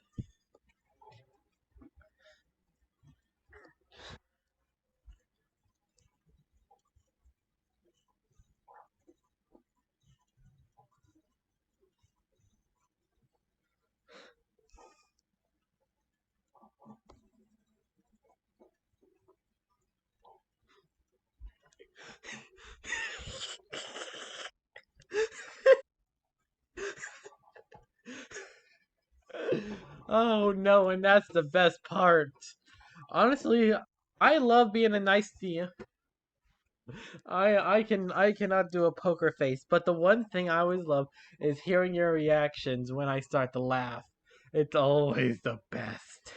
oh no, and that's the best part. Honestly, I love being a nice to you. I cannot do a poker face, but the one thing I always love is hearing your reactions when I start to laugh. It's always the best.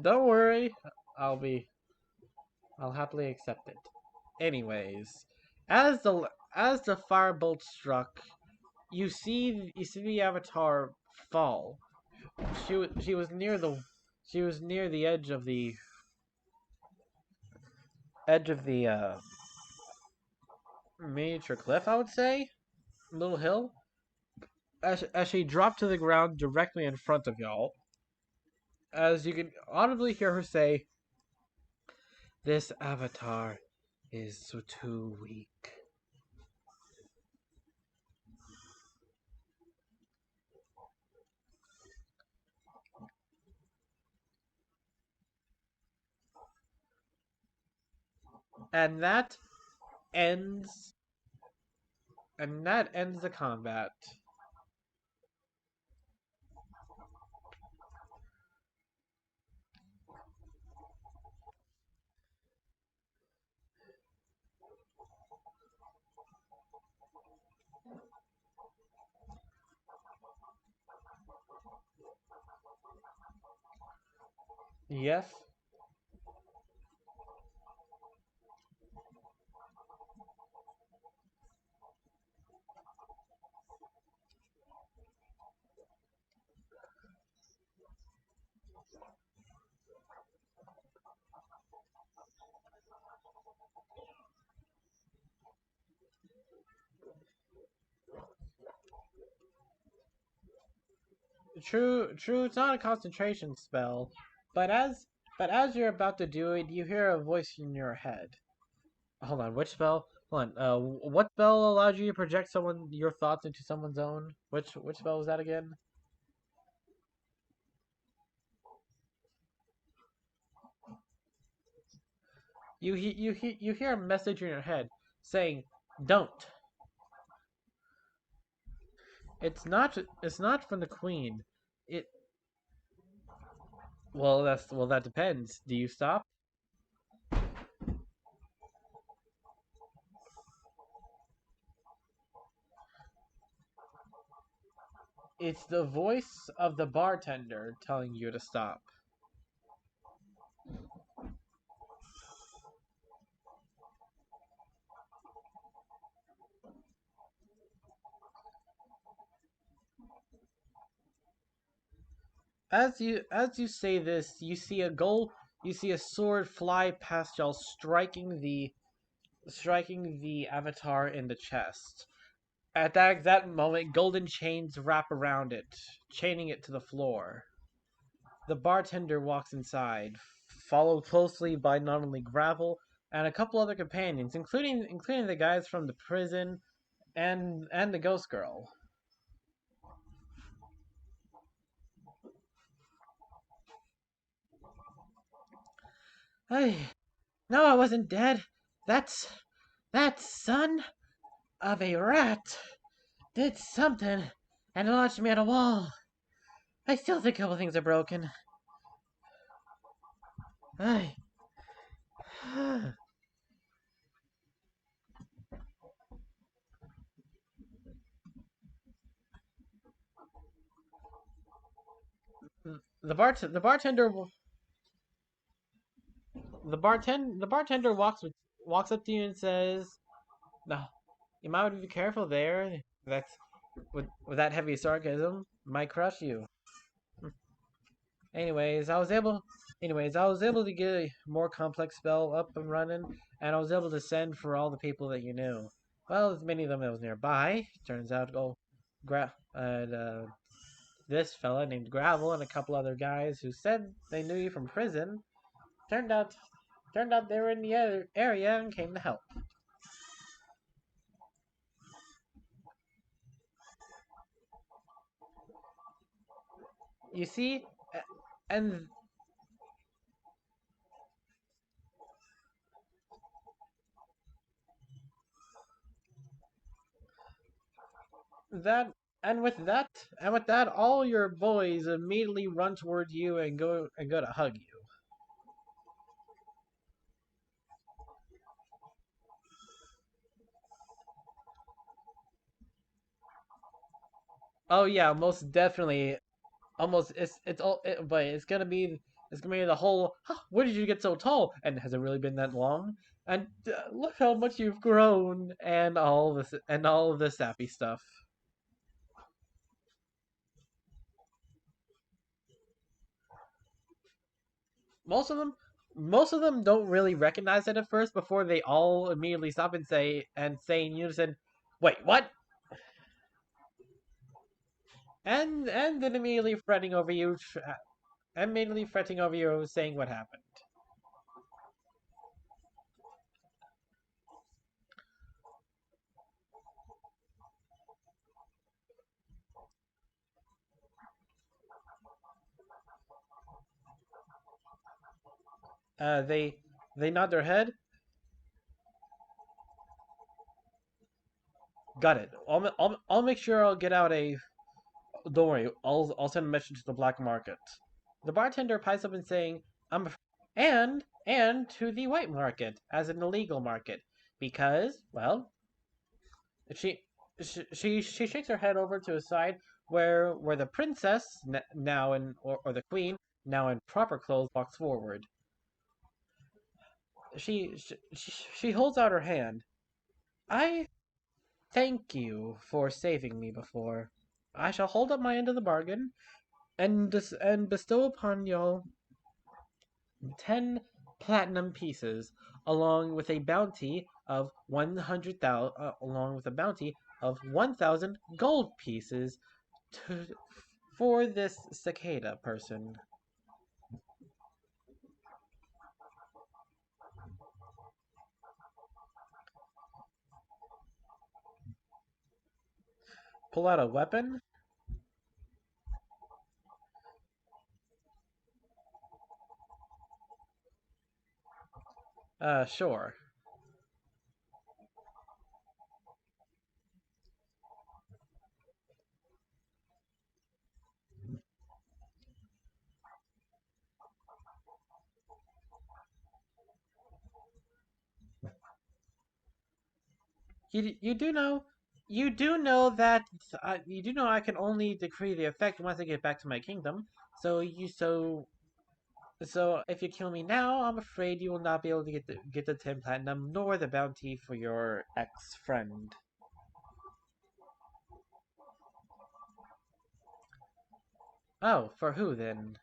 Don't worry, I'll be I'll happily accept it. Anyways, as the firebolt struck, you see the avatar fall. She was near the edge of the miniature cliff, I would say, little hill. As she dropped to the ground directly in front of y'all, as you can audibly hear her say, "This avatar is too weak." And ends that ends the combat. Yes. True, it's not a concentration spell, but as you're about to do it, you hear a voice in your head. Hold on, which spell? Hold on. What spell allowed you to project your thoughts into someone's own? Which spell was that again? You hear a message in your head saying, "Don't." It's not from the queen. It that depends. Do you stop? It's the voice of the bartender telling you to stop. As you say this, you see a sword fly past y'all, striking the avatar in the chest. At that exact moment, golden chains wrap around it, chaining it to the floor. The bartender walks inside, followed closely by not only Gravel and a couple other companions, including the guys from the prison and the ghost girl. Hey, no, I wasn't dead. That's that son of a rat did something and launched me at a wall. I still think a couple things are broken. Hey. The bartender the bartender walks up to you and says, "No, you might want to be careful there. That's with that heavy sarcasm might crush you." Anyways, I was able to get a more complex spell up and running, and I was able to send for all the people that you knew. Well, as many of them that was nearby. Turns out, this fella named Gravel and a couple other guys who said they knew you from prison. Turned out, turned out they were in the area and came to help. You see, and that and with that, all your boys immediately run towards you and go to hug you. Oh yeah, most definitely. Almost it's all but it's gonna be the whole. Huh, where did you get so tall? And has it really been that long? And look how much you've grown, and all of this sappy stuff. Most of them, most of them don't really recognize it at first before they all immediately stop and say in unison, "Wait, what?" And then immediately fretting over you, saying what happened. Uh, they they nod their head. Got it. I'll make sure I'll get out a. Don't worry. I'll send a message to the black market. The bartender pipes up and saying, "I'm and to the white market as an illegal market because well she she shakes her head over to a side where the princess now in or the queen now in proper clothes walks forward. She holds out her hand. I thank you for saving me before. I shall hold up my end of the bargain and bestow upon y'all 10 platinum pieces along with a bounty of 100,000 along with a bounty of 1,000 gold pieces to for this cicada person. Pull out a weapon? Sure. You do know that you do know I can only decree the effect once I get back to my kingdom. So if you kill me now, I'm afraid you will not be able to get the 10 platinum nor the bounty for your ex-friend. Oh, for who then?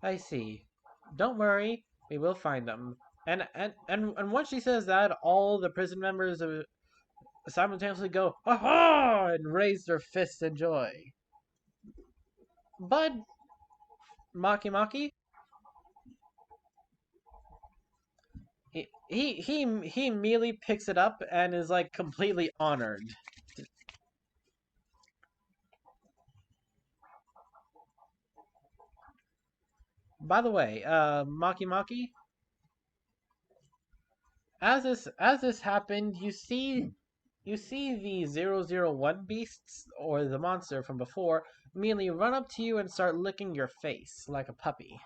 I see. Don't worry, we will find them. And once she says that, all the prison members simultaneously go, "Aha!" and raise their fists in joy. But Maki Maki, he immediately picks it up and is like completely honored. By the way, Maki Maki, as this happened, you see the 001 beasts or the monster from before immediately run up to you and start licking your face like a puppy.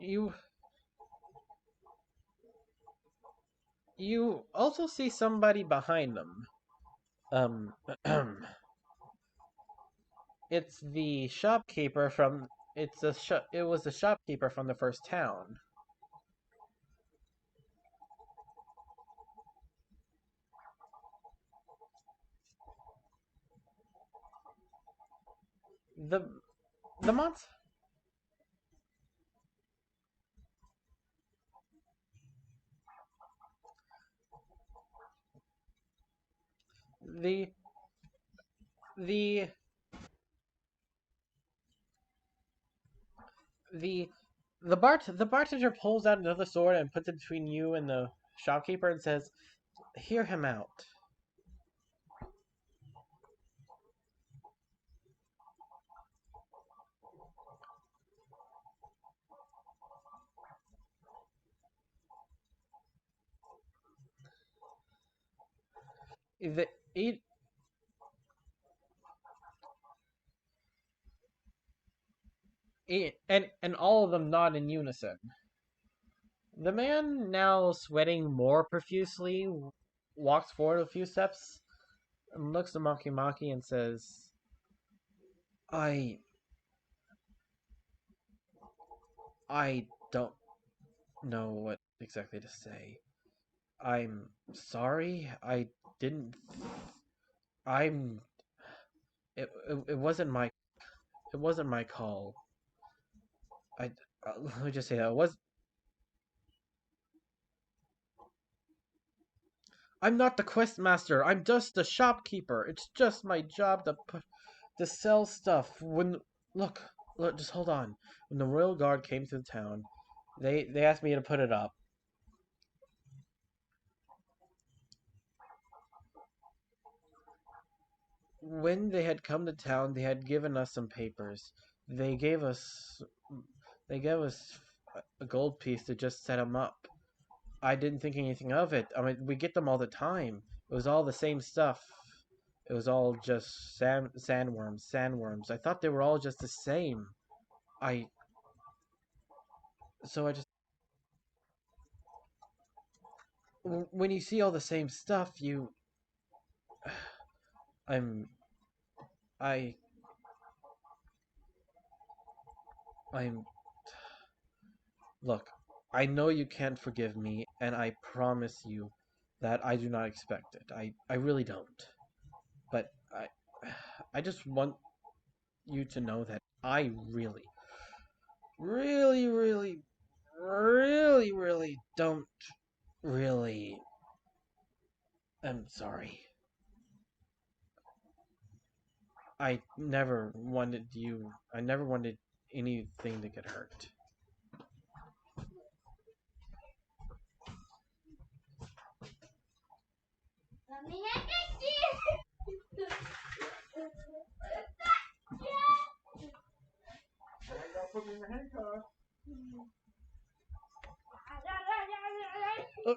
You you also see somebody behind them. Um, it's the shopkeeper from. It was the shopkeeper from the first town. The the monster. The the the the bartender pulls out another sword and puts it between you and the shopkeeper and says, "Hear him out." The, it, and all of them nod in unison. The man, now sweating more profusely, walks forward a few steps and looks at Maki Maki and says, "I I don't know what exactly to say. I'm sorry. I didn't. I'm. It wasn't my. It wasn't my call. I. Let me just say that it was. I'm not the quest master. I'm just the shopkeeper. It's just my job to sell stuff. Look, just hold on. When the royal guard came to the town, they asked me to put it up. When they had come to town, they had given us some papers. They gave us they gave us a gold piece to just set them up. I didn't think anything of it. I mean, we get them all the time. It was all the same stuff. It was all just sandworms. I thought they were all just the same. I so I just when you see all the same stuff, I'm I I'm look. I know you can't forgive me, and I promise you that I do not expect it. I really don't. But I just want you to know that I really, really, really, really, really don't really. I'm sorry. I never wanted anything to get hurt.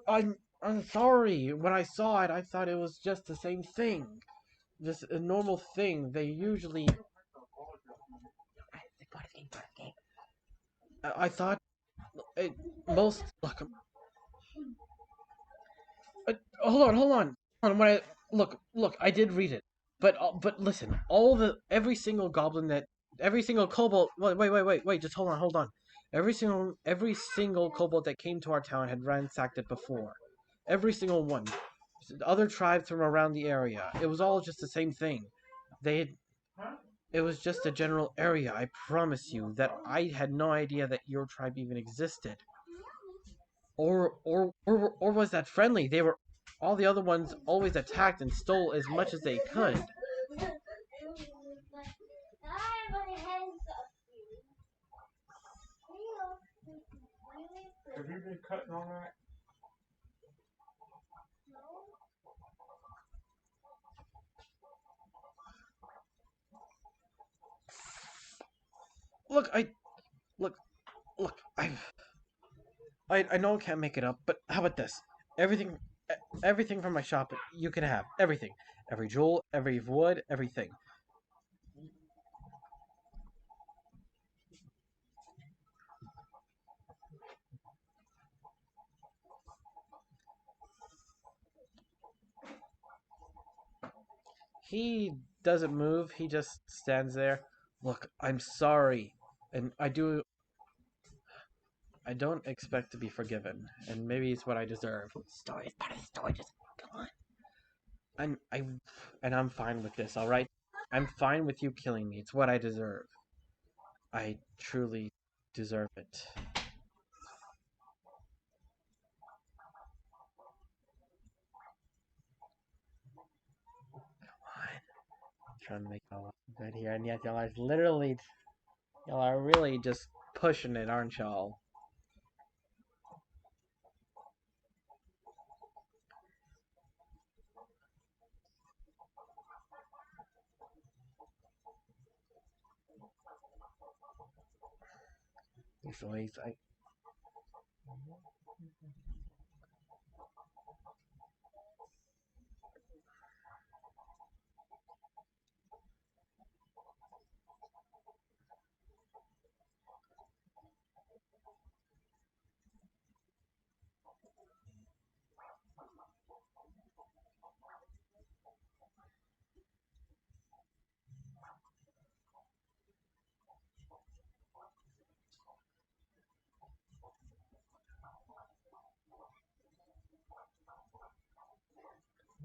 I'm I'm sorry. When I saw it, I thought it was just the same thing. Just a normal thing. They usually. I thought it most. Hold on. When I look, I did read it, but listen, every single goblin that every single kobold. Wait, just hold on. Every single kobold that came to our town had ransacked it before. Every single one. Other tribes from around the area. It was all just the same thing. They had, it was just a general area. I promise you that I had no idea that your tribe even existed. Or was that friendly? They were all the other ones always attacked and stole as much as they could. Have you been cutting on that? Look, I look look. I know I can't make it up, but how about this? Everything everything from my shop you can have everything. Every jewel, every wood, everything. He doesn't move. He just stands there. Look, I'm sorry, and I don't expect to be forgiven, and maybe it's what I deserve. Story is part of the story. Just come on. I'm I and I'm fine with this. All right, I'm fine with you killing me. It's what I deserve. I truly deserve it. I'm trying to make y'all look good here, and yet y'all are really just pushing it, aren't y'all? So he's like,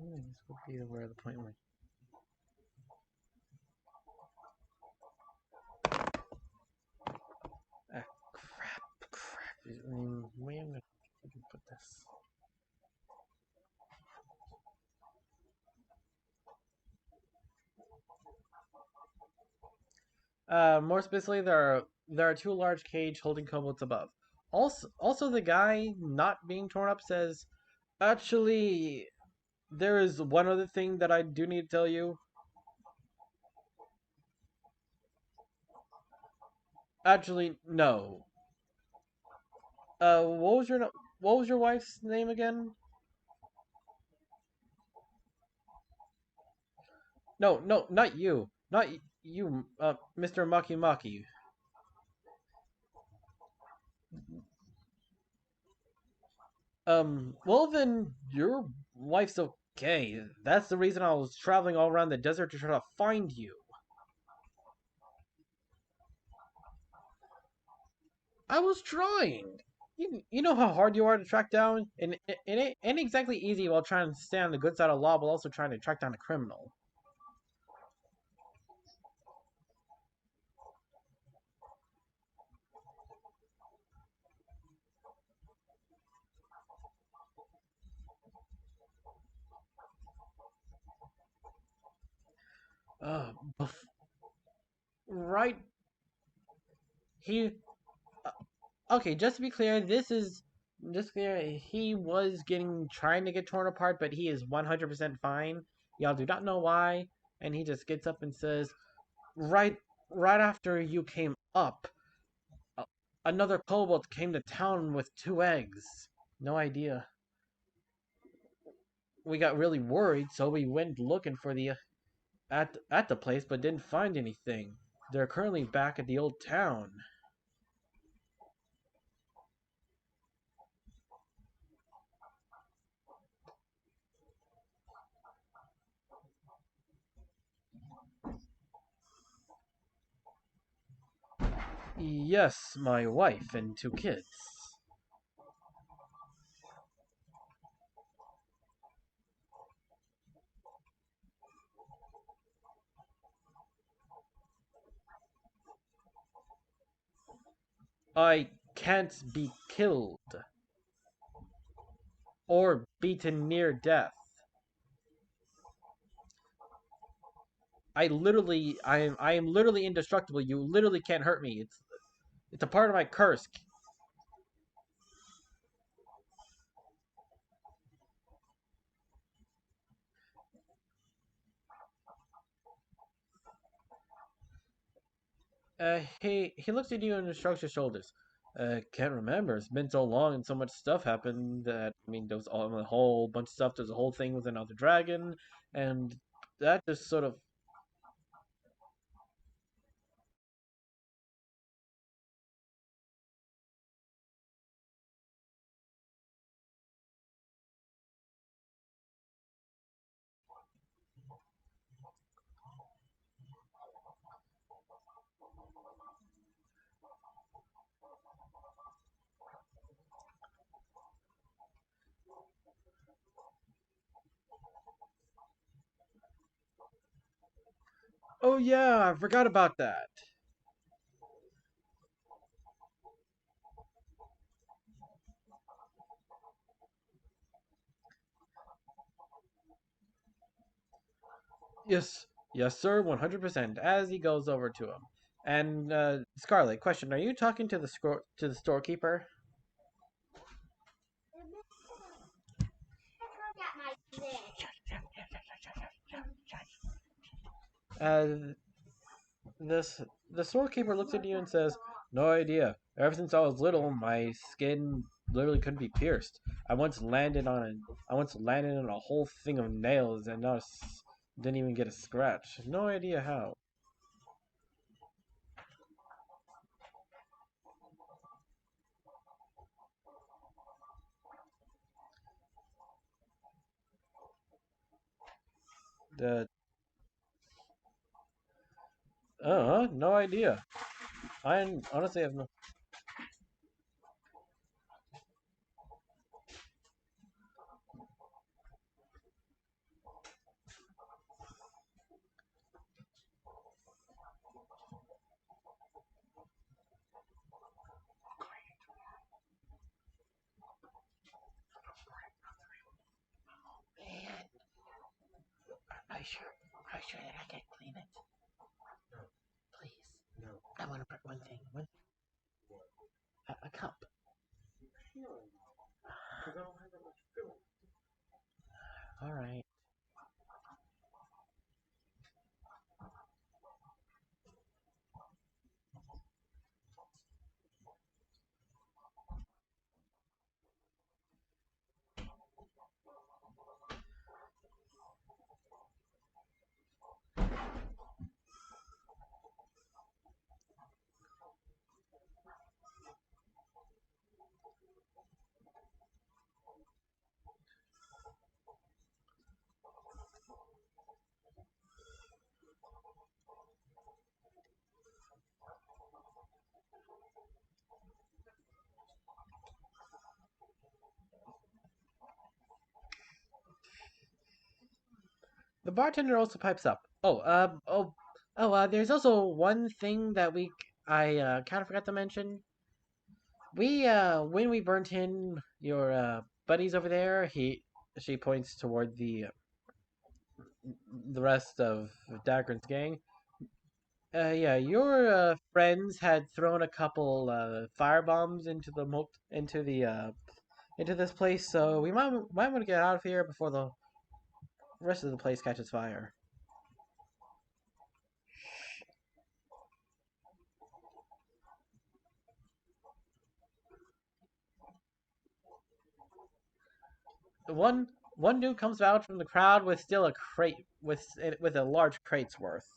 this would be where the point where. Ah, crap. I mean, where am I gonna put this? More specifically, there are two large cage holding kobolds above. Also, the guy not being torn up says, "Actually, there is one other thing that I do need to tell you. Actually, no. What was your wife's name again? No, not you, not you, Mr. Maki Maki. Well then, your wife's okay. That's the reason I was traveling all around the desert to try to find you. I was trying. You know how hard you are to track down, and it ain't exactly easy while trying to stay on the good side of the law, while also trying to track down a criminal. Uh, bef- right? He okay. Just to be clear, just clear. He was getting trying to get torn apart, but he is 100% fine. Y'all do not know why, and he just gets up and says, "Right, right after you came up, uh, another kobold came to town with two eggs. No idea." we got really worried, so we went looking for the at the place, but didn't find anything. They're currently back at the old town. Yes, my wife and 2 kids. I can't be killed or beaten near death. I am literally indestructible. You literally can't hurt me. It's a part of my curse. He looks at you and shrugs his shoulders. Can't remember. It's been so long and so much stuff happened that I mean, there was a whole bunch of stuff. There's a whole thing with another dragon, and that just sort of. Oh yeah, I forgot about that. Yes, yes, sir, 100%. As he goes over to him, and Scarlet, question: Are you talking to the storekeeper? Uh, this the storekeeper looks at you and says, "No idea. Ever since I was little, my skin literally couldn't be pierced. I once landed on a whole thing of nails and didn't even get a scratch. No idea how." The no idea. I honestly have no. Man, are you sure that I can clean it? Please. No. I want to put one thing. A cup. All right. The bartender also pipes up. There's also one thing that I kind of forgot to mention. When we burnt in your buddies over there, she points toward the rest of Dagran's gang. Yeah, your friends had thrown a couple fire bombs into this place, so we might want to get out of here before the rest of the place catches fire. One One dude comes out from the crowd with still a crate with a large crate's worth.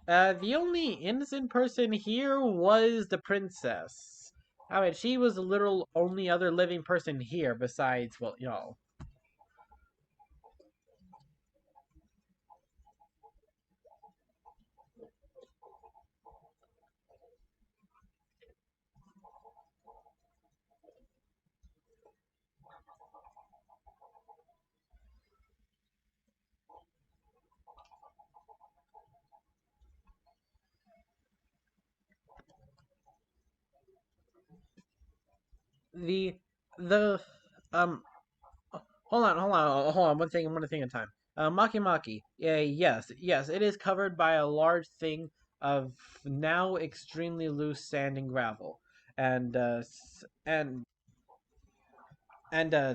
The only innocent person here was the princess. I mean, she was the literal only other living person here besides, well, y'all. The the um hold on. One thing at a time. Maki Maki. Yeah, yes. It is covered by a large thing of now extremely loose sand and gravel, and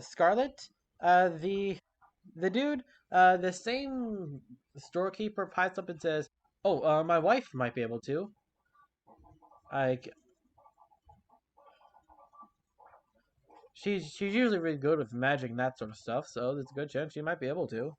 Scarlet. The dude. The same storekeeper pipes up and says, "Oh, my wife might be able to. Like she's usually really good with magic and that sort of stuff, so there's a good chance she might be able to."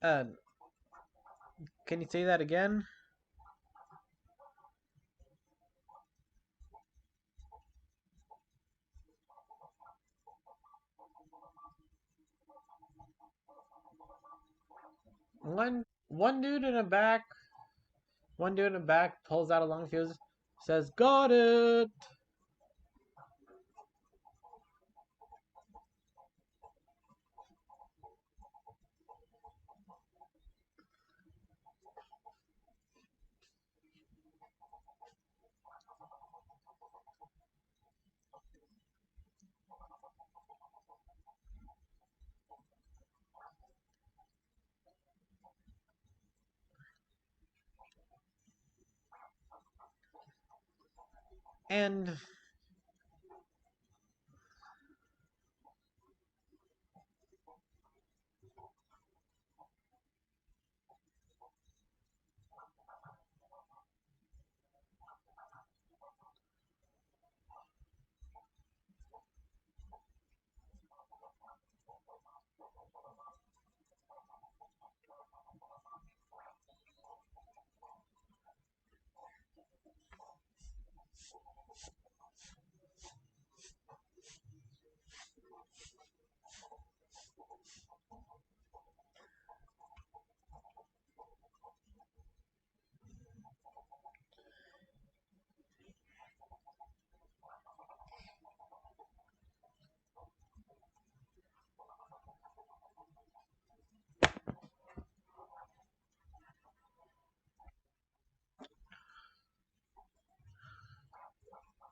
Uh, can you say that again? One dude in the back, one dude in the back pulls out a long fuse, says, "Got it," and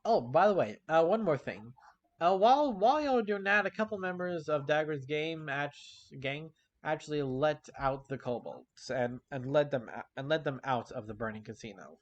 oh, by the way, one more thing. While you're doing that, a couple members of Dagger's gang actually let out the kobolds and led them out of the burning casino.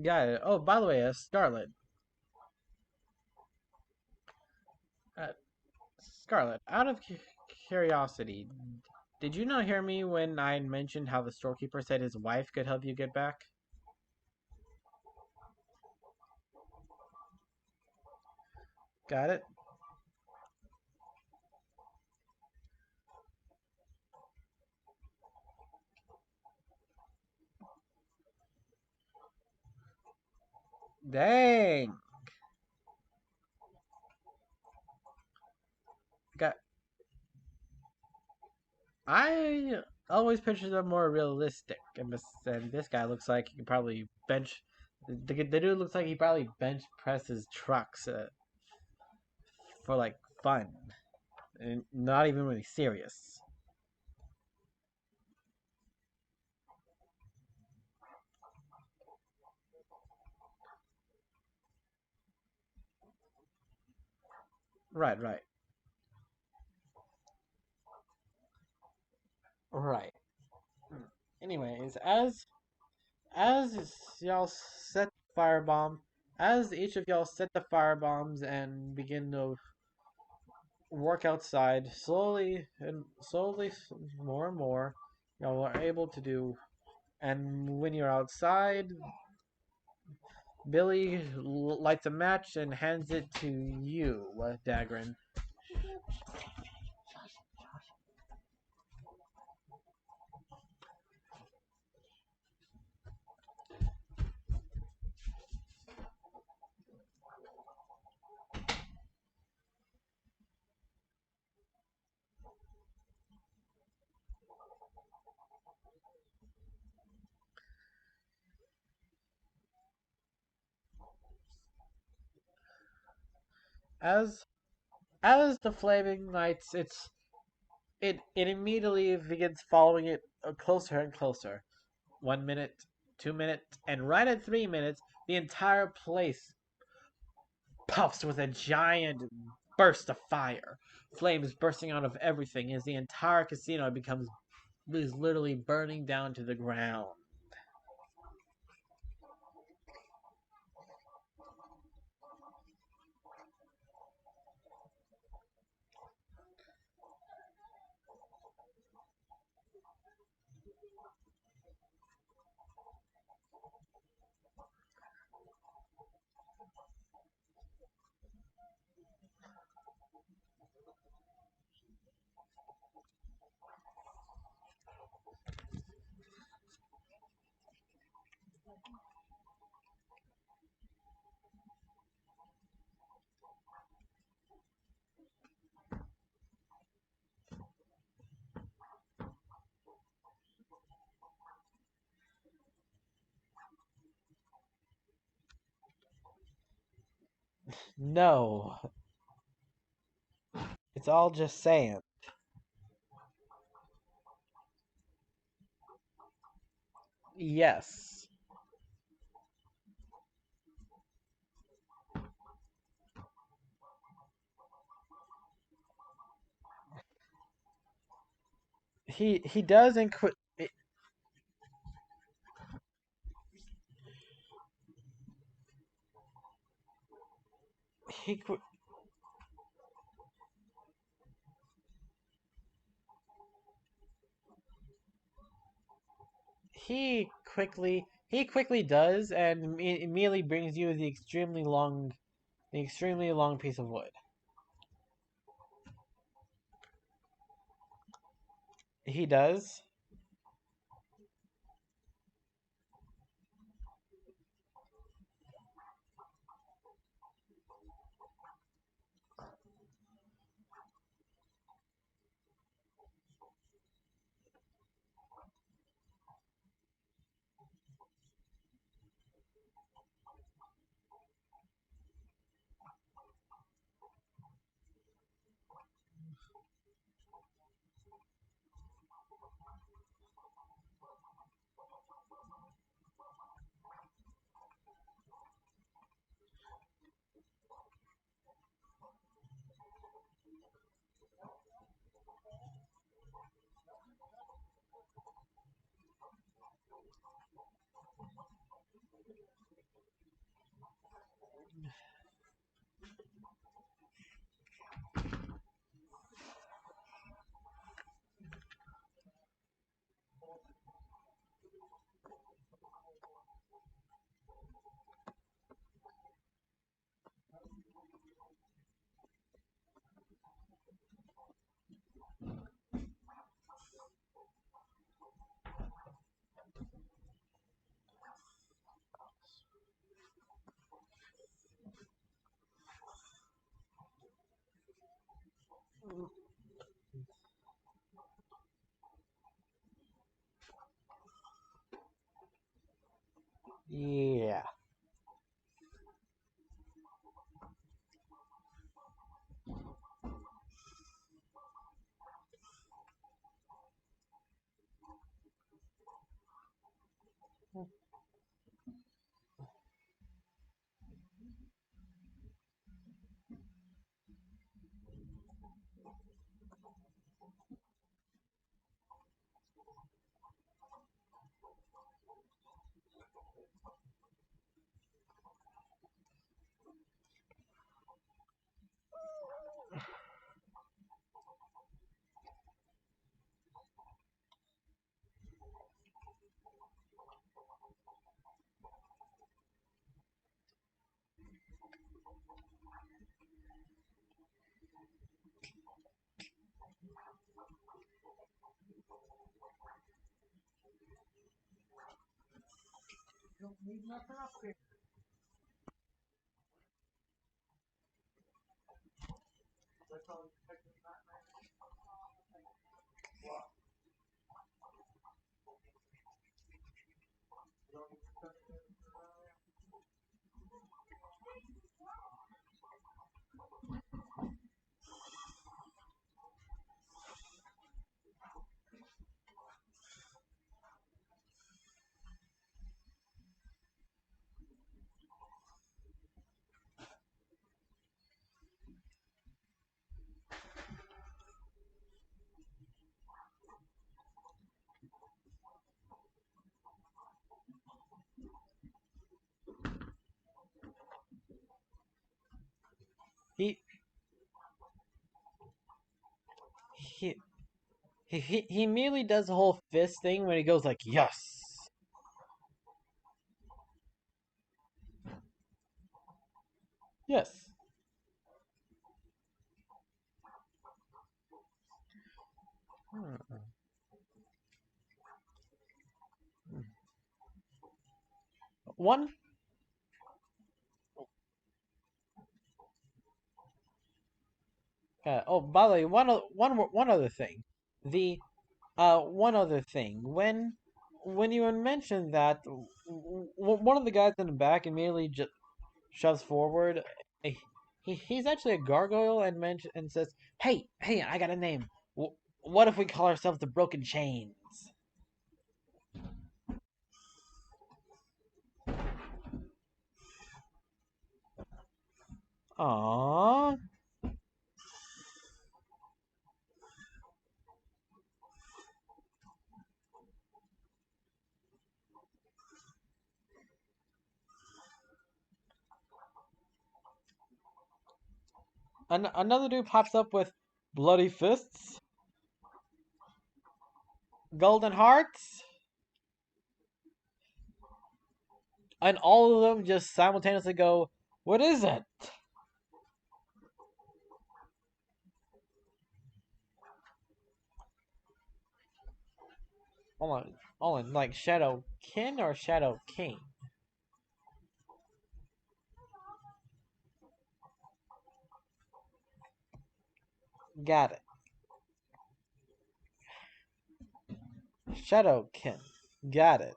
Got it. Oh, by the way, Scarlet. Uh, Scarlet, out of curiosity, did you not hear me when I mentioned how the storekeeper said his wife could help you get back? Got it? Dang. Got. I always picture them more realistic, and this guy looks like he could probably bench. The dude looks like he probably bench presses trucks for like fun, and not even really serious. Right, right, right. Anyways, as y'all set the firebomb, as each of y'all set the firebombs and begin to work outside, slowly, more and more, y'all are able to do. And when you're outside, Billy lights a match and hands it to you, Dagrin. As as the flaming lights, it immediately begins following it closer and closer. 1 minute, 2 minutes, and right at 3 minutes, the entire place puffs with a giant burst of fire. Flames bursting out of everything as the entire casino becomes is literally burning down to the ground. No, it's all just sand. Yes, he does he he quickly does, and immediately brings you the extremely long piece of wood. He does. Yeah. He he he immediately does the whole fist thing when he goes like yes. Yes. Hmm. One oh, by the way, one other thing. The one other thing. When you mentioned that one of the guys in the back immediately just shoves forward, eh, he's actually a gargoyle and and says, "Hey, I got a name. What if we call ourselves the Broken Chains?" Aww. Another dude pops up with bloody fists, golden hearts, and all of them just simultaneously go, "What is it?" Hold on, like Shadow Kin or Shadow King? Got it. Shadow Kin. Got it.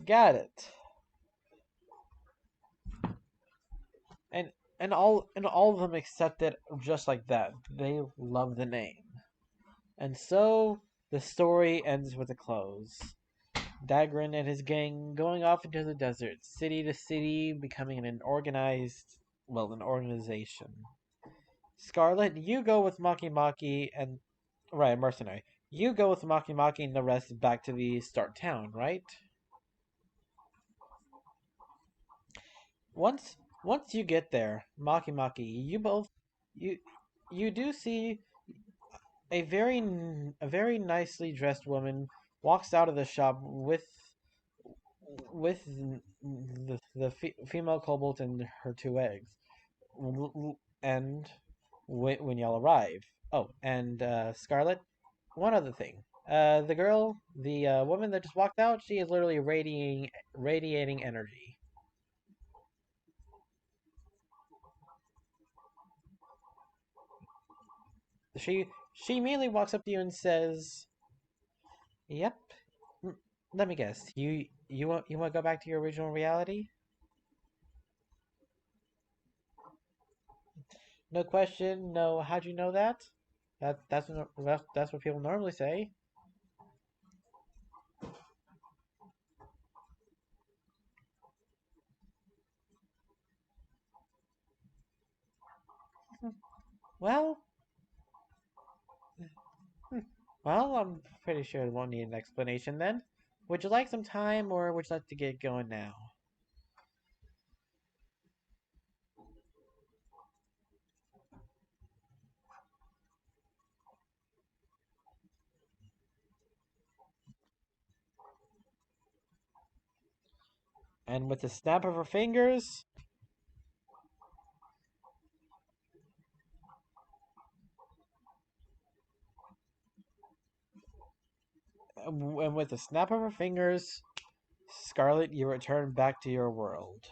Got it. And all of them accept it just like that. They love the name. And so the story ends with a close. Dagrin and his gang going off into the desert, city to city, becoming an organization. Scarlet, you go with Maki Maki and right, mercenary. You go with Maki Maki and the rest back to the start town, right? Once once you get there, Maki Maki, you you do see a very nicely dressed woman walks out of the shop with the female kobold and her two eggs. And when y'all arrive, oh, and Scarlet, one other thing. The woman that just walked out, she is literally radiating energy. She She immediately walks up to you and says, "Yep. Let me guess. You want to go back to your original reality? No question. No. How'd you know that? That's what people normally say. Well, hmm, well, I'm pretty sure it won't need an explanation then. Would you like some time, or would you like to get going now?" And with a snap of her fingers, and with a snap of her fingers, Scarlet, you return back to your world.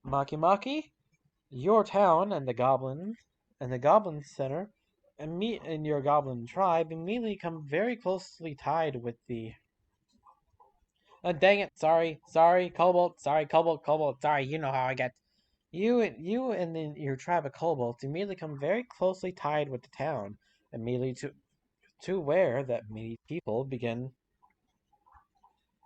Maki Maki, your town and the Goblin Center, and me and your Goblin tribe immediately come very closely tied with the. Dang it! Sorry, Cobalt. Sorry, Cobalt. Sorry, you know how I get. You and your tribe of kobolds immediately come very closely tied with the town, immediately to where that many people begin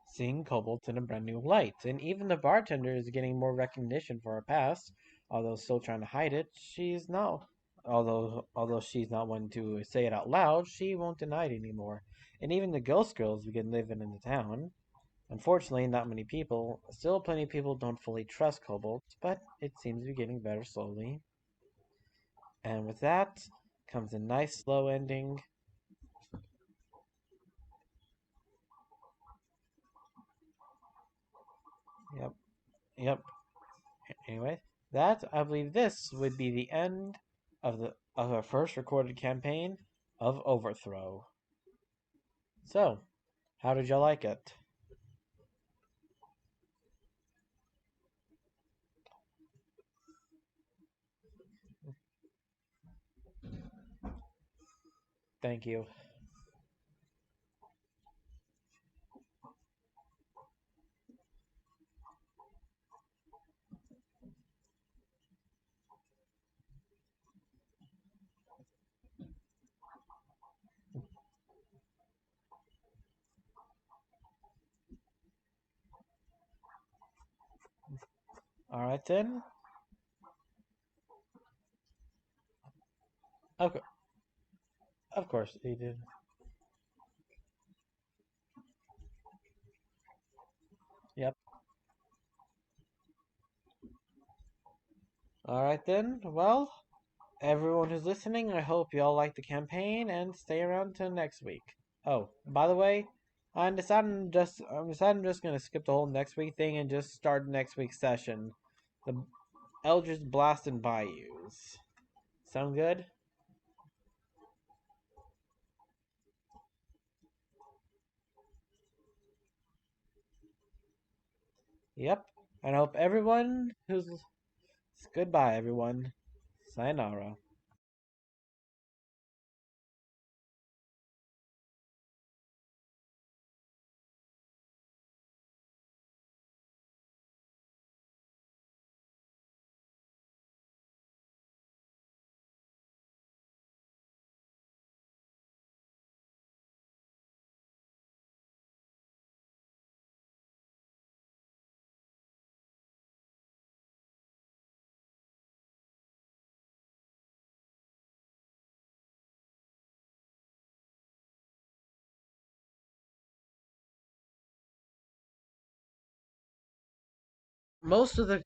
seeing kobolds in a brand new light. And even the bartender is getting more recognition for her past, although still trying to hide it. She's not, although she's not one to say it out loud, she won't deny it anymore. And even the ghost girls begin living in the town. Unfortunately, not many people, still plenty of people don't fully trust kobolds, but it seems to be getting better slowly. And with that comes a nice slow ending. Yep, yep. Anyway, that I believe this would be the end of our first recorded campaign of Overthrow. So, how did y'all like it? Thank you. All right then. Okay, of course he did. Yep. All right then. Well, everyone who's listening, I hope y'all like the campaign and stay around till next week. Oh, by the way, I'm just gonna skip the whole next week thing and just start next week's session. The Eldritch Blast and Bayous. Sound good? Yep. And I hope everyone who's goodbye, everyone. Sayonara. Most of the